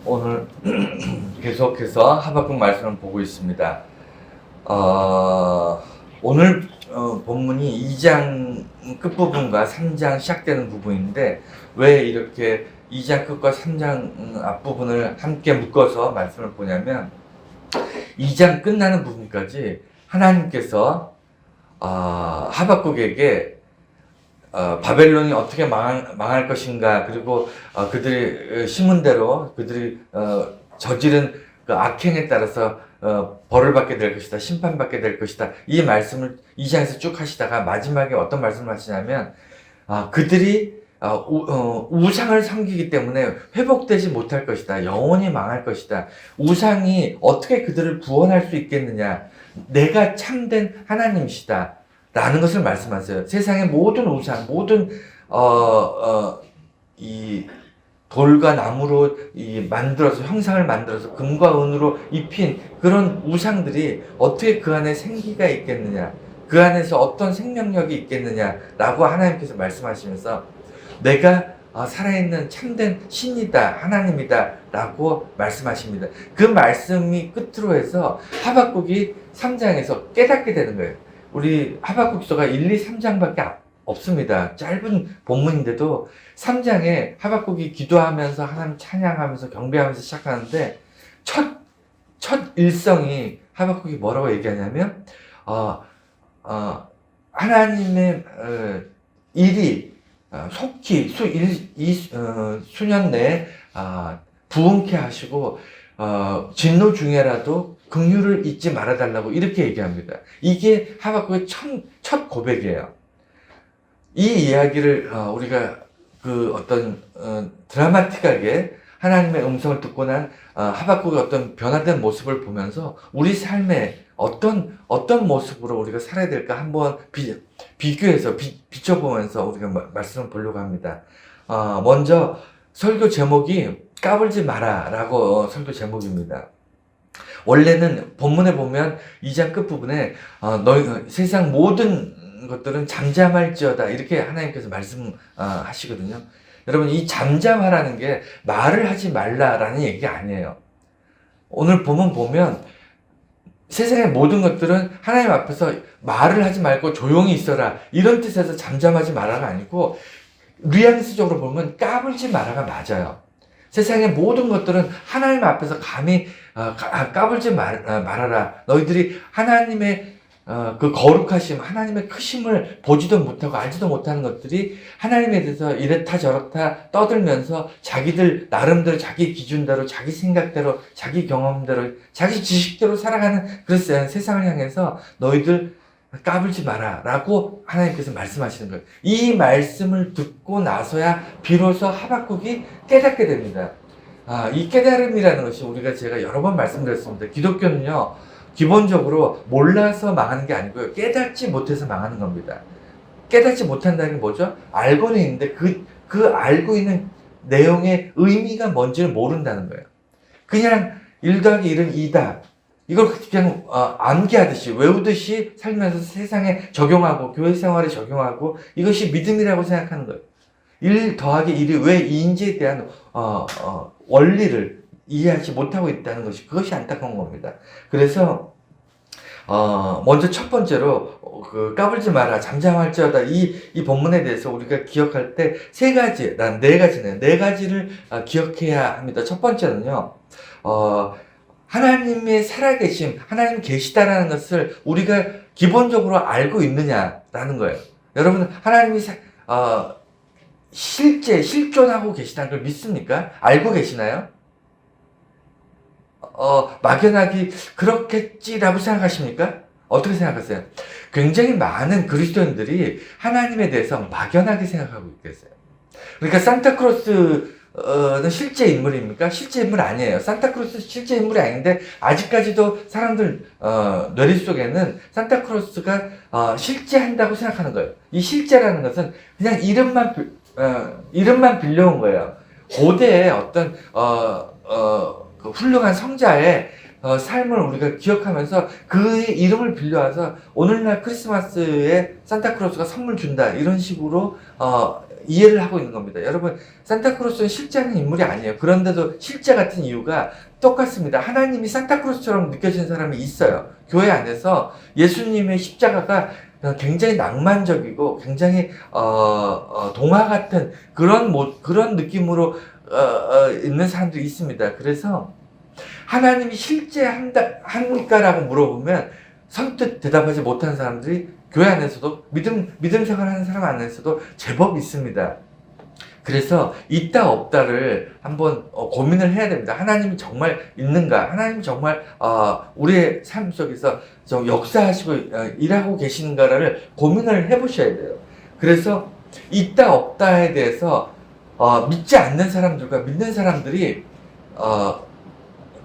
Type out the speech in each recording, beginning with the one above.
오늘 계속해서 하박국 말씀을 보고 있습니다. 오늘 본문이 2장 끝부분과 3장 시작되는 부분인데 왜 이렇게 2장 끝과 3장 앞부분을 함께 묶어서 말씀을 보냐면 2장 끝나는 부분까지 하나님께서 하박국에게 바벨론이 어떻게 망할 것인가, 그리고 그들이 심은 대로 그들이 저지른 그 악행에 따라서 벌을 받게 될 것이다, 심판받게 될 것이다, 이 말씀을 2장에서 쭉 하시다가 마지막에 어떤 말씀을 하시냐면 그들이 우상을 섬기기 때문에 회복되지 못할 것이다, 영원히 망할 것이다, 우상이 어떻게 그들을 구원할 수 있겠느냐, 내가 참된 하나님이시다 라는 것을 말씀하세요. 세상의 모든 우상, 모든 이 돌과 나무로 만들어서, 형상을 만들어서 금과 은으로 입힌 그런 우상들이 어떻게 그 안에 생기가 있겠느냐, 그 안에서 어떤 생명력이 있겠느냐라고 하나님께서 말씀하시면서 내가 살아있는 참된 신이다, 하나님이다 라고 말씀하십니다. 그 말씀이 끝으로 해서 하박국이 3장에서 깨닫게 되는 거예요. 우리 하박국서가 1, 2, 3장밖에 없습니다. 짧은 본문인데도 3장에 하박국이 기도하면서 하나님 찬양하면서 경배하면서 시작하는데 첫 일성이 하박국이 뭐라고 얘기하냐면 하나님의 일이 속히 수년 내에 부흥케 하시고 진노 중에라도 긍휼을 잊지 말아달라고 이렇게 얘기합니다. 이게 하박국의 첫 고백이에요. 이 이야기를 우리가 그 어떤 드라마틱하게 하나님의 음성을 듣고 난 하박국의 어떤 변화된 모습을 보면서 우리 삶에 어떤 모습으로 우리가 살아야 될까 한번 비교해서 비춰보면서 우리가 말씀을 보려고 합니다. 먼저 설교 제목이 까불지 마라 라고 설교 제목입니다. 원래는 본문에 보면 2장 끝부분에 세상 모든 것들은 잠잠할지어다 이렇게 하나님께서 말씀하시거든요. 여러분, 이 잠잠하라는 게 말을 하지 말라라는 얘기가 아니에요. 오늘 본문 보면 세상의 모든 것들은 하나님 앞에서 말을 하지 말고 조용히 있어라 이런 뜻에서 잠잠하지 마라가 아니고 뉘앙스적으로 보면 까불지 마라가 맞아요. 세상의 모든 것들은 하나님 앞에서 감히 까불지 말아라. 너희들이 하나님의 그 거룩하심, 하나님의 크심을 보지도 못하고 알지도 못하는 것들이 하나님에 대해서 이렇다 저렇다 떠들면서 자기들 나름대로 자기 기준대로 자기 생각대로 자기 경험대로 자기 지식대로 살아가는 그런 세상을 향해서 너희들 까불지 마라 라고 하나님께서 말씀하시는 거예요. 이 말씀을 듣고 나서야 비로소 하박국이 깨닫게 됩니다. 이 깨달음이라는 것이 제가 여러 번 말씀드렸습니다. 기독교는요, 기본적으로 몰라서 망하는 게 아니고요, 깨닫지 못해서 망하는 겁니다. 깨닫지 못한다는 게 뭐죠? 알고는 있는데 그 알고 있는 내용의 의미가 뭔지를 모른다는 거예요. 그냥 1 더하기 1은 2다. 이걸 그냥 암기하듯이 외우듯이 살면서 세상에 적용하고 교회 생활에 적용하고 이것이 믿음이라고 생각하는 거예요. 1 더하기 1이 왜 2인지에 대한 원리를 이해하지 못하고 있다는 것이, 그것이 안타까운 겁니다. 그래서 먼저 첫 번째로 까불지 마라, 잠잠할지어다, 이 본문에 대해서 우리가 기억할 때 네 가지를 기억해야 합니다. 첫 번째는요, 하나님의 살아계심, 하나님 계시다라는 것을 우리가 기본적으로 알고 있느냐라는 거예요. 여러분, 하나님이 실존하고 계시다는 걸 믿습니까? 알고 계시나요? 막연하게 그렇겠지라고 생각하십니까? 어떻게 생각하세요? 굉장히 많은 그리스도인들이 하나님에 대해서 막연하게 생각하고 있겠어요. 그러니까 산타크로스는 실제 인물입니까? 실제 인물 아니에요. 산타크로스 실제 인물이 아닌데 아직까지도 사람들 뇌리 속에는 산타크로스가 실제한다고 생각하는 거예요. 이 실제라는 것은 그냥 이름만 빌려온 거예요. 고대의 어떤 그 훌륭한 성자의 삶을 우리가 기억하면서 그의 이름을 빌려와서 오늘날 크리스마스에 산타크로스가 선물 준다 이런 식으로 이해를 하고 있는 겁니다. 여러분, 산타크로스는 실제는 인물이 아니에요. 그런데도 실제 같은 이유가 똑같습니다. 하나님이 산타크로스처럼 느껴지는 사람이 있어요. 교회 안에서 예수님의 십자가가 굉장히 낭만적이고 굉장히 동화 같은 그런 느낌으로 있는 사람들이 있습니다. 그래서 하나님이 실제 합니까라고 물어보면 선뜻 대답하지 못하는 사람들이 교회 안에서도 믿음 생활하는 사람 안에서도 제법 있습니다. 그래서 있다 없다를 한번 고민을 해야 됩니다. 하나님이 정말 있는가? 하나님이 정말 우리의 삶 속에서 좀 역사하시고 일하고 계시는가를 고민을 해보셔야 돼요. 그래서 있다 없다에 대해서 믿지 않는 사람들과 믿는 사람들이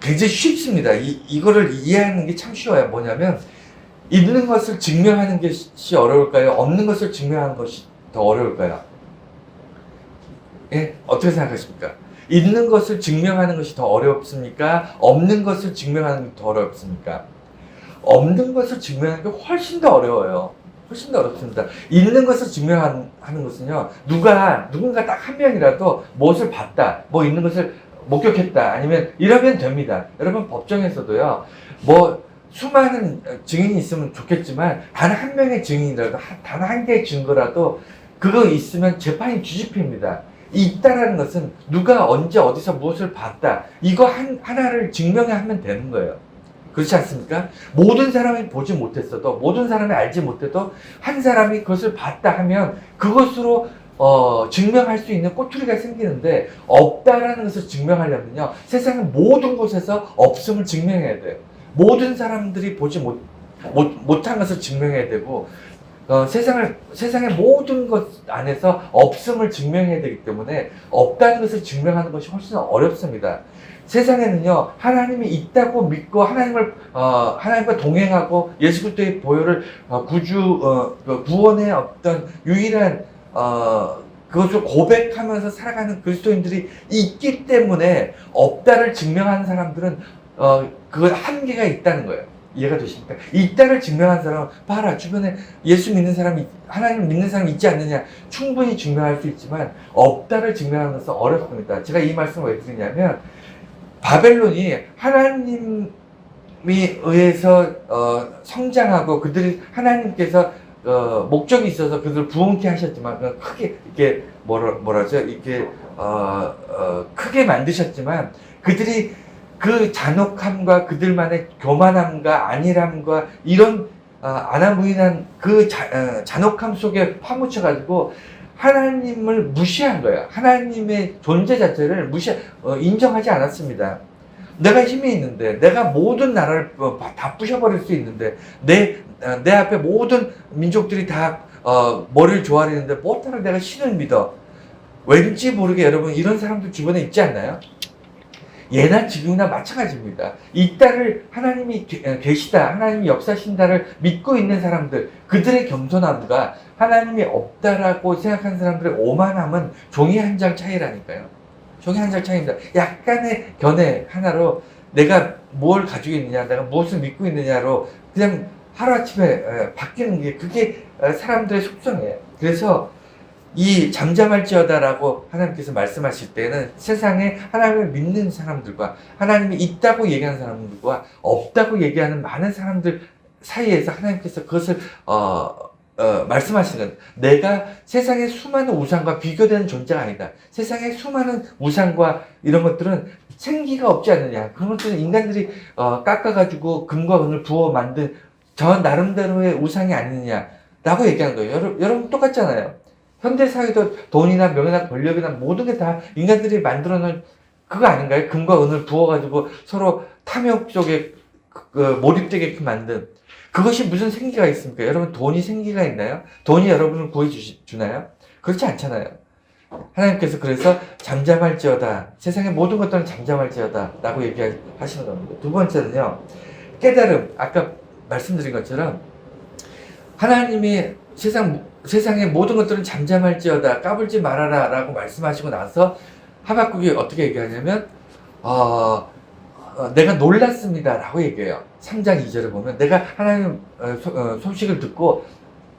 굉장히 쉽습니다. 이거를 이해하는 게 참 쉬워요. 뭐냐면 있는 것을 증명하는 것이 어려울까요? 없는 것을 증명하는 것이 더 어려울까요? 예? 어떻게 생각하십니까? 있는 것을 증명하는 것이 더 어렵습니까? 없는 것을 증명하는 게 더 어렵습니까? 없는 것을 증명하는 게 훨씬 더 어려워요. 훨씬 더 어렵습니다. 있는 것을 증명하는 것은요, 누군가 딱 한 명이라도 무엇을 봤다, 뭐 있는 것을 목격했다, 아니면 이러면 됩니다. 여러분, 법정에서도요, 수많은 증인이 있으면 좋겠지만, 단 한 명의 증인이라도, 단 한 개의 증거라도, 그거 있으면 재판이 뒤집힙니다. 있다라는 것은 누가 언제 어디서 무엇을 봤다, 이거 하나를 증명하면 되는 거예요. 그렇지 않습니까? 모든 사람이 보지 못했어도, 모든 사람이 알지 못해도, 한 사람이 그것을 봤다 하면, 그것으로 증명할 수 있는 꼬투리가 생기는데, 없다라는 것을 증명하려면요, 세상의 모든 곳에서 없음을 증명해야 돼요. 모든 사람들이 보지 못한 것을 증명해야 되고, 세상의 모든 것 안에서 없음을 증명해야 되기 때문에, 없다는 것을 증명하는 것이 훨씬 어렵습니다. 세상에는요, 하나님이 있다고 믿고, 하나님과 동행하고, 예수 그리스도의 보혈을, 구원의 어떤 유일한, 그것을 고백하면서 살아가는 그리스도인들이 있기 때문에, 없다를 증명하는 사람들은, 그 한계가 있다는 거예요. 이해가 되십니까? 있다를 증명한 사람은, 봐라, 주변에 예수 믿는 사람이, 하나님 믿는 사람이 있지 않느냐, 충분히 증명할 수 있지만, 없다를 증명하는 것은 어렵습니다. 제가 이 말씀을 왜 드리냐면, 바벨론이 하나님이 의해서 성장하고, 그들이 하나님께서 목적이 있어서 그들을 부흥케 하셨지만, 크게 이렇게 이렇게 크게 만드셨지만, 그들이 그 잔혹함과 그들만의 교만함과 안일함과 이런 아나무인한 그 잔혹함 속에 파묻혀가지고 하나님을 무시한 거예요. 하나님의 존재 자체를 인정하지 않았습니다. 내가 힘이 있는데, 내가 모든 나라를 다 부셔버릴 수 있는데, 내 앞에 모든 민족들이 다 머리를 조아리는데, 뭐하러 내가 신을 믿어? 왠지 모르게 여러분, 이런 사람들 주변에 있지 않나요? 예나 지금이나 마찬가지입니다. 있다를 하나님이 계시다, 하나님이 역사하신다를 믿고 있는 사람들, 그들의 겸손함과 하나님이 없다라고 생각하는 사람들의 오만함은 종이 한 장 차이라니까요. 종이 한 장 차이입니다. 약간의 견해 하나로 내가 뭘 가지고 있느냐, 내가 무엇을 믿고 있느냐로 그냥 하루아침에 바뀌는 게, 그게 사람들의 속성이에요. 그래서 이 잠잠할지어다라고 하나님께서 말씀하실 때는 세상에 하나님을 믿는 사람들과 하나님이 있다고 얘기하는 사람들과 없다고 얘기하는 많은 사람들 사이에서 하나님께서 그것을 말씀하시는, 내가 세상의 수많은 우상과 비교되는 존재가 아니다. 세상의 수많은 우상과 이런 것들은 생기가 없지 않느냐. 그런 것들은 인간들이 깎아가지고 금과 은을 부어 만든 저 나름대로의 우상이 아니느냐라고 얘기하는 거예요. 여러분 똑같잖아요. 현대사회도 돈이나 명예나 권력이나 모든 게 다 인간들이 만들어 놓은 그거 아닌가요? 금과 은을 부어가지고 서로 탐욕 속에 몰입되게끔 만든, 그것이 무슨 생기가 있습니까? 여러분, 돈이 생기가 있나요? 돈이 여러분을 구해주나요? 그렇지 않잖아요. 하나님께서 그래서 잠잠할지어다, 세상의 모든 것들은 잠잠할지어다 라고 얘기하시는 겁니다. 두 번째는요, 깨달음. 아까 말씀드린 것처럼 하나님이 세상의 모든 것들은 잠잠할지어다, 까불지 말아라 라고 말씀하시고 나서 하박국이 어떻게 얘기하냐면, 내가 놀랐습니다 라고 얘기해요. 3장 2절을 보면, 내가 하나님 소식을 듣고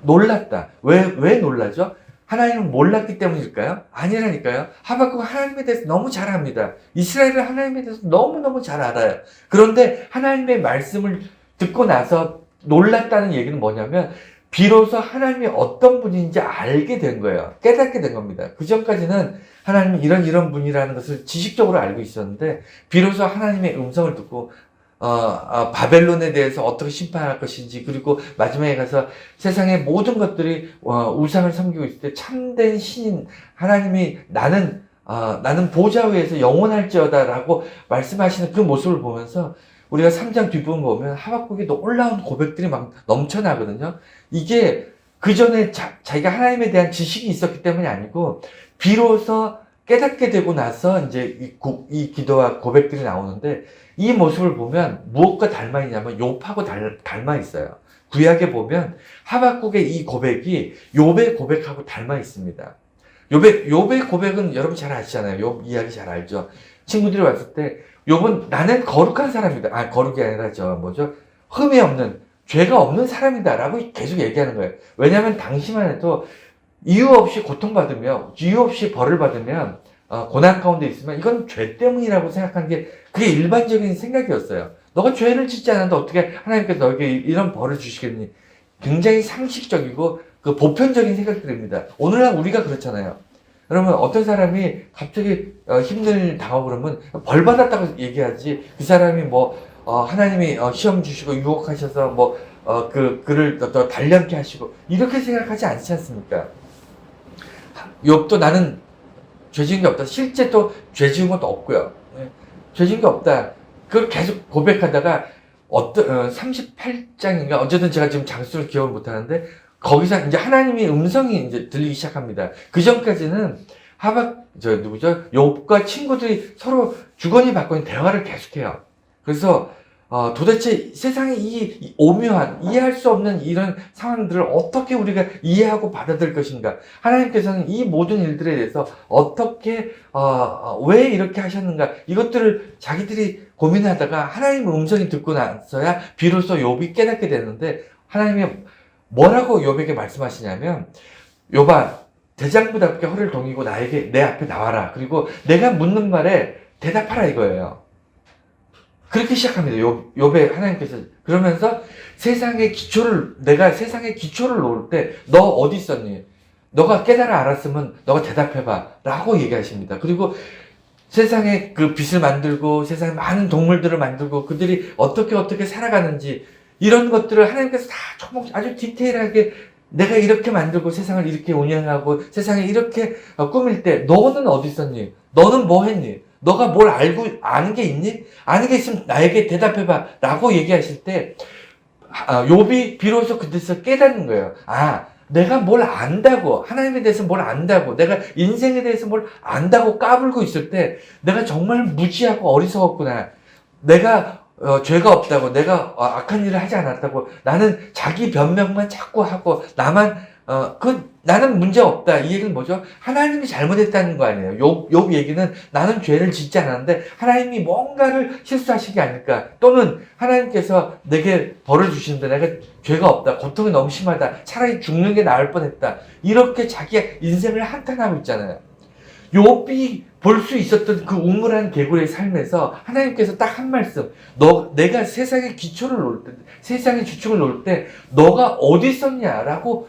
놀랐다. 왜 놀라죠? 하나님을 몰랐기 때문일까요? 아니라니까요. 하박국은 하나님에 대해서 너무 잘 압니다. 이스라엘은 하나님에 대해서 너무너무 잘 알아요. 그런데 하나님의 말씀을 듣고 나서 놀랐다는 얘기는 뭐냐면 비로소 하나님이 어떤 분인지 알게 된 거예요. 깨닫게 된 겁니다. 그 전까지는 하나님이 이런 분이라는 것을 지식적으로 알고 있었는데 비로소 하나님의 음성을 듣고 바벨론에 대해서 어떻게 심판할 것인지, 그리고 마지막에 가서 세상의 모든 것들이 우상을 섬기고 있을 때 참된 신인 하나님이 나는 보좌 위에서 영원할지어다 라고 말씀하시는 그 모습을 보면서 우리가 3장 뒷부분 보면 하박국이 놀라운 고백들이 막 넘쳐나거든요. 이게 그 전에 자기가 하나님에 대한 지식이 있었기 때문이 아니고 비로소 깨닫게 되고 나서 이제 이 기도와 고백들이 나오는데, 이 모습을 보면 무엇과 닮아 있냐면 욥하고 닮아 있어요. 구약에 보면 하박국의 이 고백이 욥의 고백하고 닮아 있습니다. 욥의 고백은 여러분 잘 아시잖아요. 욥 이야기 잘 알죠. 친구들이 왔을 때 욥은 나는 거룩한 사람이다. 거룩이 아니라 흠이 없는, 죄가 없는 사람이다 라고 계속 얘기하는 거예요. 왜냐하면 당시만 해도 이유 없이 고통받으며 이유 없이 벌을 받으면 고난 가운데 있으면 이건 죄 때문이라고 생각하는 게 그게 일반적인 생각이었어요. 너가 죄를 짓지 않았는데 어떻게 하나님께서 너에게 이런 벌을 주시겠니? 굉장히 상식적이고 그 보편적인 생각들입니다. 오늘날 우리가 그렇잖아요. 그러면 어떤 사람이 갑자기 힘든 일 당하고 그러면 벌 받았다고 얘기하지, 그 사람이 하나님이 시험 주시고 유혹하셔서 그를 더 단련케 하시고 이렇게 생각하지 않지 않습니까? 욥도 나는 죄 지은 게 없다. 실제 또 죄 지은 것도 없고요. 죄 지은 게 없다. 그걸 계속 고백하다가 38장인가 어쨌든 제가 지금 장수를 기억을 못 하는데 거기서 이제 하나님의 음성이 이제 들리기 시작합니다. 그 전까지는 욥과 친구들이 서로 주거니 받거니 대화를 계속해요. 그래서 도대체 세상의 이 오묘한, 이해할 수 없는 이런 상황들을 어떻게 우리가 이해하고 받아들일 것인가? 하나님께서는 이 모든 일들에 대해서 어떻게, 왜 이렇게 하셨는가? 이것들을 자기들이 고민하다가 하나님의 음성이 듣고 나서야 비로소 욥이 깨닫게 되는데, 하나님이 뭐라고 욥에게 말씀하시냐면, 욥아, 대장부답게 허리를 동이고 내 앞에 나와라. 그리고 내가 묻는 말에 대답하라 이거예요. 그렇게 시작합니다. 욥에 하나님께서. 그러면서 내가 세상의 기초를 놓을 때 너 어디 있었니? 너가 깨달아 알았으면 너가 대답해봐 라고 얘기하십니다. 그리고 세상에 그 빛을 만들고 세상에 많은 동물들을 만들고 그들이 어떻게 살아가는지 이런 것들을 하나님께서 다 아주 디테일하게 내가 이렇게 만들고 세상을 이렇게 운영하고 세상에 이렇게 꾸밀 때 너는 어디 있었니? 너는 뭐 했니? 너가 뭘 아는 게 있니? 아는 게 있으면 나에게 대답해봐 라고 얘기하실 때 욥이 비로소 그때서 깨닫는 거예요. 내가 뭘 안다고, 하나님에 대해서 뭘 안다고, 내가 인생에 대해서 뭘 안다고 까불고 있을 때 내가 정말 무지하고 어리석었구나. 내가 죄가 없다고, 내가 악한 일을 하지 않았다고, 나는 자기 변명만 자꾸 하고 나는 문제 없다. 이 얘기는 뭐죠? 하나님이 잘못했다는 거 아니에요. 욥 얘기는 나는 죄를 짓지 않았는데 하나님이 뭔가를 실수하신 게 아닐까. 또는 하나님께서 내게 벌을 주시는데 내가 죄가 없다. 고통이 너무 심하다. 차라리 죽는 게 나을 뻔했다. 이렇게 자기 인생을 한탄하고 있잖아요. 욥이 볼 수 있었던 그 우물한 개구리의 삶에서 하나님께서 딱 한 말씀. 내가 세상의 기초를 놓을 때, 세상의 주축을 놓을 때 너가 어디 있었냐라고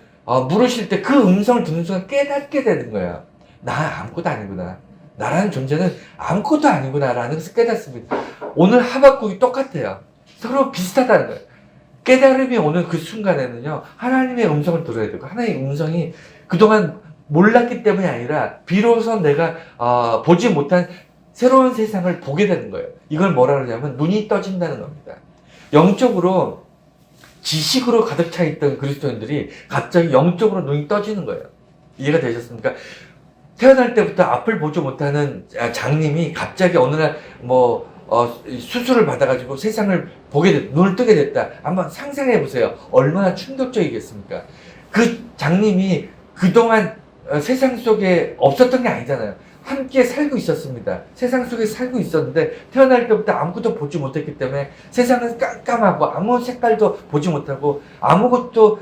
물으실 때 그 음성을 듣는 순간 깨닫게 되는 거예요. 나 아무것도 아니구나. 나라는 존재는 아무것도 아니구나 라는 것을 깨닫습니다. 오늘 하박국이 똑같아요. 서로 비슷하다는 거예요. 깨달음이 오는 그 순간에는요, 하나님의 음성을 들어야 되고, 하나님의 음성이 그동안 몰랐기 때문이 아니라 비로소 내가 보지 못한 새로운 세상을 보게 되는 거예요. 이걸 뭐라 그러냐면 눈이 떠진다는 겁니다. 영적으로 지식으로 가득 차 있던 그리스도인들이 갑자기 영적으로 눈이 떠지는 거예요. 이해가 되셨습니까? 태어날 때부터 앞을 보지 못하는 장님이 갑자기 어느 날 수술을 받아가지고 세상을 눈을 뜨게 됐다. 한번 상상해 보세요. 얼마나 충격적이겠습니까? 그 장님이 그동안 세상 속에 없었던 게 아니잖아요. 함께 살고 있었습니다. 세상 속에 살고 있었는데 태어날 때부터 아무것도 보지 못했기 때문에 세상은 깜깜하고 아무 색깔도 보지 못하고 아무것도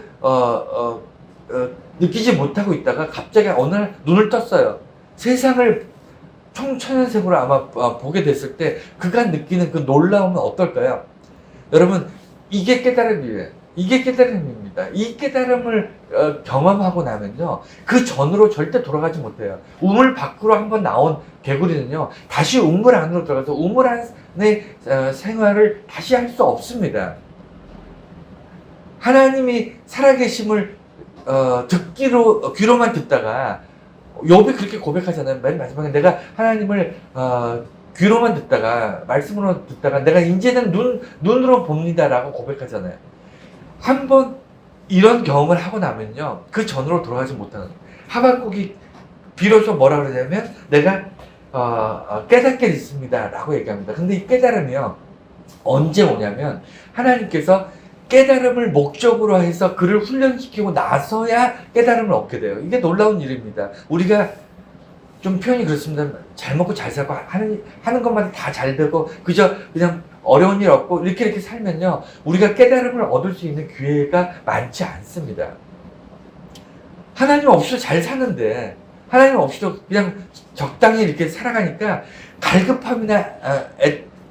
느끼지 못하고 있다가 갑자기 어느 날 눈을 떴어요. 세상을 총천연색으로 아마 보게 됐을 때 그가 느끼는 그 놀라움은 어떨까요? 여러분, 이게 깨달음이에요. 이게 깨달음입니다. 이 깨달음을 경험하고 나면요, 그 전으로 절대 돌아가지 못해요. 우물 밖으로 한번 나온 개구리는요, 다시 우물 안으로 들어가서 우물 안의 생활을 다시 할 수 없습니다. 하나님이 살아계심을 귀로만 듣다가, 욥이 그렇게 고백하잖아요. 맨 마지막에 내가 하나님을 귀로만 듣다가, 말씀으로 듣다가 내가 이제는 눈으로 봅니다라고 고백하잖아요. 한번 이런 경험을 하고 나면요, 그 전으로 돌아가지 못하는 거예요. 하박국이 비로소 뭐라 그러냐면 내가 깨닫게 됐습니다 라고 얘기합니다. 근데 이 깨달음이요, 언제 오냐면 하나님께서 깨달음을 목적으로 해서 그를 훈련시키고 나서야 깨달음을 얻게 돼요. 이게 놀라운 일입니다. 우리가 좀 표현이 그렇습니다. 잘 먹고 잘 살고 하는 것만 다 잘 되고 그냥 어려운 일 없고 이렇게 살면요, 우리가 깨달음을 얻을 수 있는 기회가 많지 않습니다. 하나님 없이도 잘 사는데, 하나님 없이도 그냥 적당히 이렇게 살아가니까 갈급함이나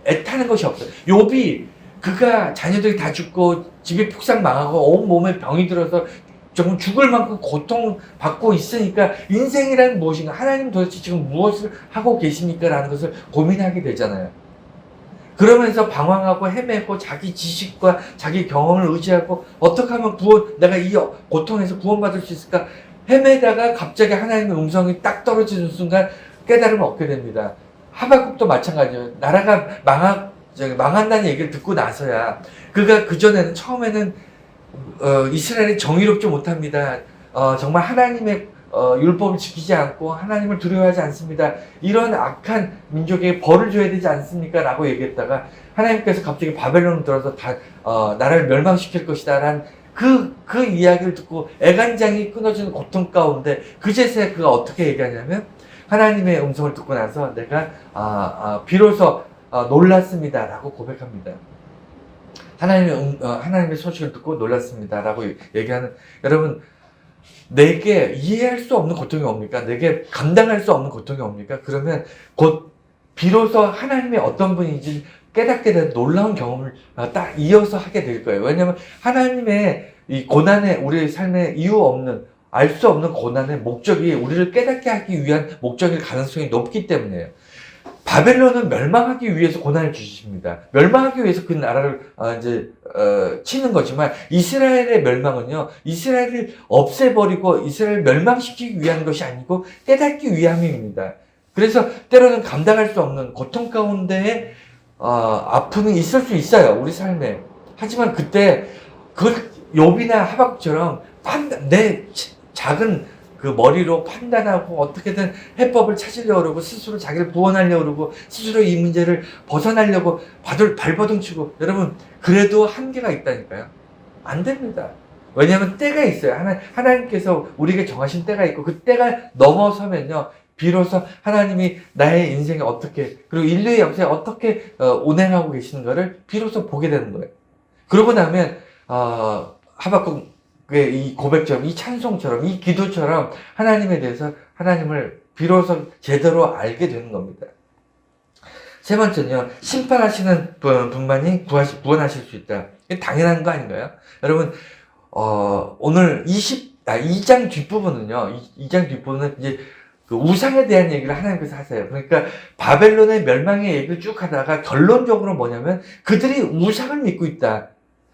애타는 것이 없어요. 욥이 그가 자녀들이 다 죽고 집이 폭삭 망하고 온 몸에 병이 들어서 조금 죽을 만큼 고통받고 있으니까 인생이란 무엇인가, 하나님 도대체 지금 무엇을 하고 계십니까? 라는 것을 고민하게 되잖아요. 그러면서 방황하고 헤매고 자기 지식과 자기 경험을 의지하고 어떻게 하면 내가 이 고통에서 구원받을 수 있을까 헤매다가 갑자기 하나님의 음성이 딱 떨어지는 순간 깨달음을 얻게 됩니다. 하박국도 마찬가지예요. 나라가 망한다는 얘기를 듣고 나서야, 그가 그전에는 처음에는 이스라엘이 정의롭지 못합니다. 정말 하나님의 율법을 지키지 않고 하나님을 두려워하지 않습니다. 이런 악한 민족에게 벌을 줘야 되지 않습니까? 라고 얘기했다가 하나님께서 갑자기 바벨론을 들어서 나라를 멸망시킬 것이다 라는 그 이야기를 듣고 애간장이 끊어지는 고통 가운데 그제서야 그가 어떻게 얘기하냐면, 하나님의 음성을 듣고 나서 내가 비로소 놀랐습니다 라고 고백합니다. 하나님의 소식을 듣고 놀랐습니다 라고 얘기하는, 여러분, 내게 이해할 수 없는 고통이 옵니까? 내게 감당할 수 없는 고통이 옵니까? 그러면 곧 비로소 하나님의 어떤 분인지 깨닫게 된 놀라운 경험을 딱 이어서 하게 될 거예요. 왜냐하면 하나님의 이 고난에, 우리의 삶에 이유 없는, 알 수 없는 고난의 목적이 우리를 깨닫게 하기 위한 목적일 가능성이 높기 때문이에요. 바벨론은 멸망하기 위해서 고난을 주십니다. 멸망하기 위해서 그 나라를 치는 거지만, 이스라엘의 멸망은요, 이스라엘을 없애버리고 이스라엘을 멸망시키기 위한 것이 아니고 깨닫기 위함입니다. 그래서 때로는 감당할 수 없는 고통 가운데에 아픔이 있을 수 있어요, 우리 삶에. 하지만 그때 욥이나 하박국처럼 내 작은 그 머리로 판단하고 어떻게든 해법을 찾으려고 그러고 스스로 자기를 구원하려고 그러고 스스로 이 문제를 벗어나려고 발버둥치고, 여러분, 그래도 한계가 있다니까요. 안 됩니다. 왜냐하면 때가 있어요. 하나님께서 우리에게 정하신 때가 있고 그 때가 넘어서면요, 비로소 하나님이 나의 인생에 어떻게, 그리고 인류의 역사에 어떻게 운행하고 계시는 를 비로소 보게 되는 거예요. 그러고 나면 하박국 이 고백처럼, 이 찬송처럼, 이 기도처럼 하나님에 대해서, 하나님을 비로소 제대로 알게 되는 겁니다. 세 번째는요, 심판하시는 분만이 구원하실 수 있다. 이게 당연한 거 아닌가요? 여러분, 오늘 2장 뒷부분은요, 2장 뒷부분은 이제 그 우상에 대한 얘기를 하나님께서 하세요. 그러니까 바벨론의 멸망의 얘기를 쭉 하다가 결론적으로 뭐냐면, 그들이 우상을 믿고 있다.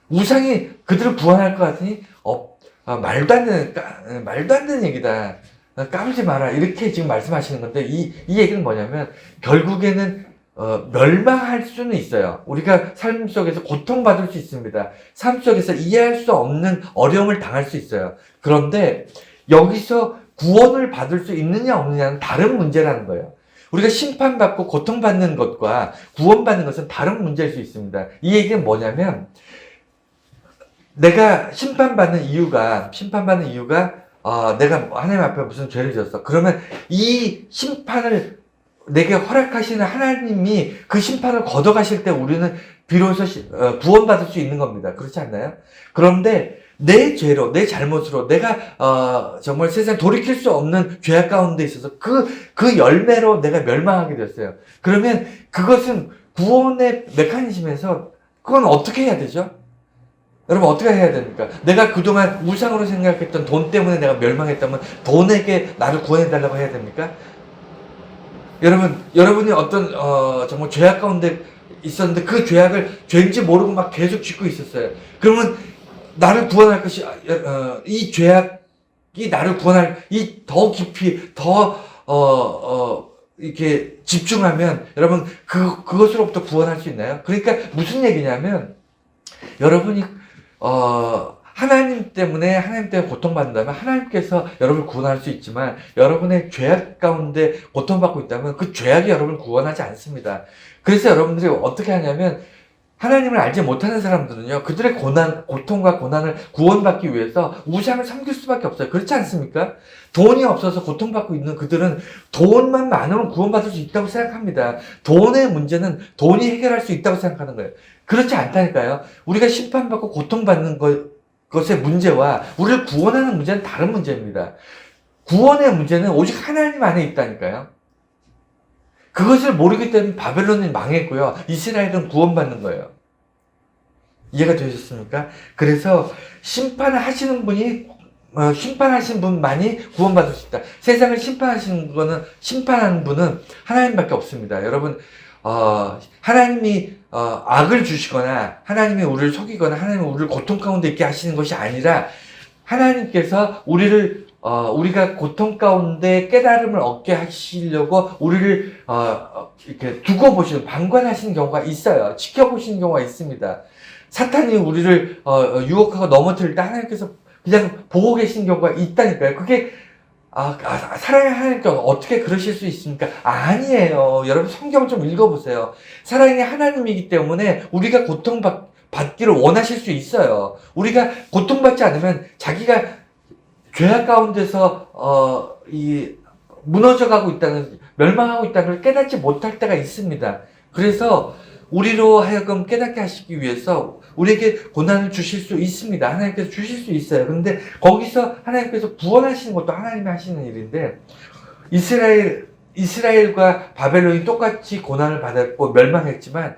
우상이 그들을 구원할 것 같으니 말도 안 되는 얘기다. 까불지 마라. 이렇게 지금 말씀하시는 건데, 이 얘기는 뭐냐면, 결국에는 멸망할 수는 있어요. 우리가 삶 속에서 고통받을 수 있습니다. 삶 속에서 이해할 수 없는 어려움을 당할 수 있어요. 그런데 여기서 구원을 받을 수 있느냐 없느냐는 다른 문제라는 거예요. 우리가 심판받고 고통받는 것과 구원받는 것은 다른 문제일 수 있습니다. 이 얘기는 뭐냐면, 내가 심판받는 이유가 내가 하나님 앞에 무슨 죄를 지었어. 그러면 이 심판을 내게 허락하시는 하나님이 그 심판을 걷어가실 때 우리는 비로소 구원받을 수 있는 겁니다. 그렇지 않나요? 그런데 내 죄로, 내 잘못으로 내가 정말 세상 돌이킬 수 없는 죄악 가운데 있어서 그 열매로 내가 멸망하게 됐어요. 그러면 그것은 구원의 메커니즘에서 그건 어떻게 해야 되죠? 여러분 어떻게 해야 됩니까? 내가 그동안 우상으로 생각했던 돈 때문에 내가 멸망했다면 돈에게 나를 구원해달라고 해야 됩니까? 여러분이 어떤 정말 죄악 가운데 있었는데 그 죄악을 죄인지 모르고 막 계속 짓고 있었어요. 그러면 나를 구원할 것이 이 죄악이 나를 구원할 이 더 깊이 더 이렇게 집중하면 여러분 그것으로부터 구원할 수 있나요? 그러니까 무슨 얘기냐면 여러분이 하나님 때문에 고통받는다면 하나님께서 여러분을 구원할 수 있지만 여러분의 죄악 가운데 고통받고 있다면 그 죄악이 여러분을 구원하지 않습니다. 그래서 여러분들이 어떻게 하냐면 하나님을 알지 못하는 사람들은요, 그들의 고통과 고난을 구원받기 위해서 우상을 섬길 수밖에 없어요. 그렇지 않습니까? 돈이 없어서 고통받고 있는 그들은 돈만 많으면 구원받을 수 있다고 생각합니다. 돈의 문제는 돈이 해결할 수 있다고 생각하는 거예요. 그렇지 않다니까요. 우리가 심판받고 고통받는 것의 문제와 우리를 구원하는 문제는 다른 문제입니다. 구원의 문제는 오직 하나님 안에 있다니까요. 그것을 모르기 때문에 바벨론이 망했고요. 이스라엘은 구원받는 거예요. 이해가 되셨습니까? 그래서 심판하시는 분만이 구원받을 수 있다. 세상을 심판하는 분은 하나님밖에 없습니다. 여러분, 하나님이 악을 주시거나 하나님이 우리를 속이거나 하나님이 우리를 고통 가운데 있게 하시는 것이 아니라 하나님께서 우리가 고통 가운데 깨달음을 얻게 하시려고 우리를 이렇게 두고 보시는, 방관하시는 경우가 있어요. 지켜보시는 경우가 있습니다. 사탄이 우리를 유혹하고 넘어뜨릴 때 하나님께서 그냥 보고 계신 경우가 있다니까요. 그게 사랑의 하나님께 어떻게 그러실 수 있습니까? 아니에요. 여러분 성경 좀 읽어보세요. 사랑의 하나님이기 때문에 우리가 고통받기를 원하실 수 있어요. 우리가 고통받지 않으면 자기가 죄악 가운데서 무너져가고 있다는, 멸망하고 있다는 걸 깨닫지 못할 때가 있습니다. 그래서 우리로 하여금 깨닫게 하시기 위해서 우리에게 고난을 주실 수 있습니다. 하나님께서 주실 수 있어요. 그런데 거기서 하나님께서 구원하시는 것도 하나님이 하시는 일인데, 이스라엘과 바벨론이 똑같이 고난을 받았고 멸망했지만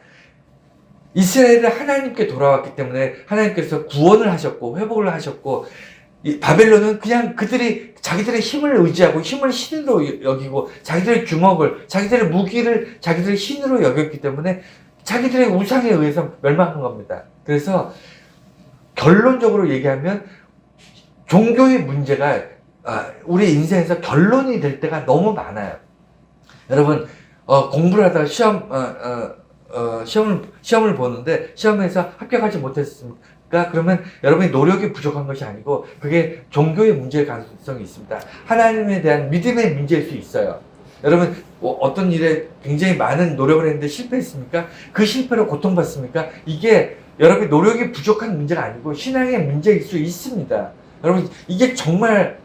이스라엘은 하나님께 돌아왔기 때문에 하나님께서 구원을 하셨고 회복을 하셨고, 바벨론은 그냥 그들이 자기들의 힘을 의지하고 힘을 신으로 여기고 자기들의 주먹을, 자기들의 무기를 자기들의 신으로 여겼기 때문에 자기들의 우상에 의해서 멸망한 겁니다. 그래서 결론적으로 얘기하면 종교의 문제가 우리 인생에서 결론이 될 때가 너무 많아요. 여러분 공부를 하다가 시험을 보는데 시험에서 합격하지 못했습니다. 그러면 여러분의 노력이 부족한 것이 아니고 그게 종교의 문제일 가능성이 있습니다. 하나님에 대한 믿음의 문제일 수 있어요. 여러분 어떤 일에 굉장히 많은 노력을 했는데 실패했습니까? 그 실패로 고통받습니까? 이게 여러분의 노력이 부족한 문제가 아니고 신앙의 문제일 수 있습니다. 여러분 이게 정말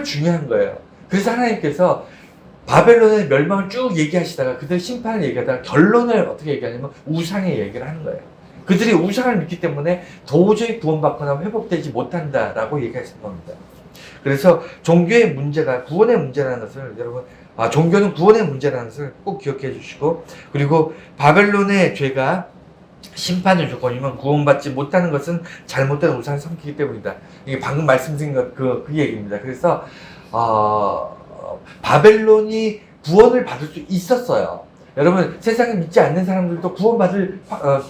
중요한 거예요. 그래서 하나님께서 바벨론의 멸망을 쭉 얘기하시다가 그들 심판을 얘기하다가 결론을 어떻게 얘기하냐면 우상의 얘기를 하는 거예요. 그들이 우상을 믿기 때문에 도저히 구원받거나 회복되지 못한다라고 얘기하신 겁니다. 그래서 종교의 문제가 구원의 문제라는 것을 여러분, 종교는 구원의 문제라는 것을 꼭 기억해 주시고, 그리고 바벨론의 죄가 심판을 조건이면 구원받지 못하는 것은 잘못된 우상을 섬기기 때문이다. 이게 방금 말씀드린 그 얘기입니다. 그래서 바벨론이 구원을 받을 수 있었어요. 여러분 세상에 믿지 않는 사람들도 구원받을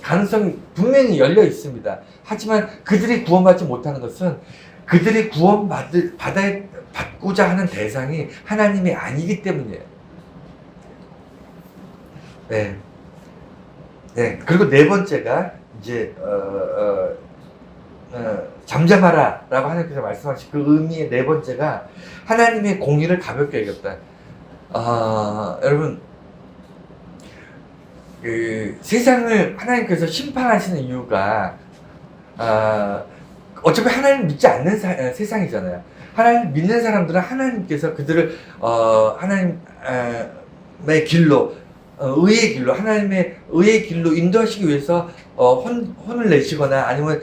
가능성이 분명히 열려 있습니다. 하지만 그들이 구원받지 못하는 것은 그들이 받고자 하는 대상이 하나님이 아니기 때문이에요. 네. 그리고 네 번째가 이제 잠잠하라 라고 하나님께서 말씀하신 그 의미의 네 번째가 하나님의 공의를 가볍게 여겼다. 여러분 세상을 하나님께서 심판하시는 이유가 어차피 하나님 믿지 않는 세상이잖아요. 하나님 믿는 사람들은 하나님께서 그들을 하나님의 길로 의의 길로, 하나님의 의의 길로 인도하시기 위해서 혼을 내시거나 아니면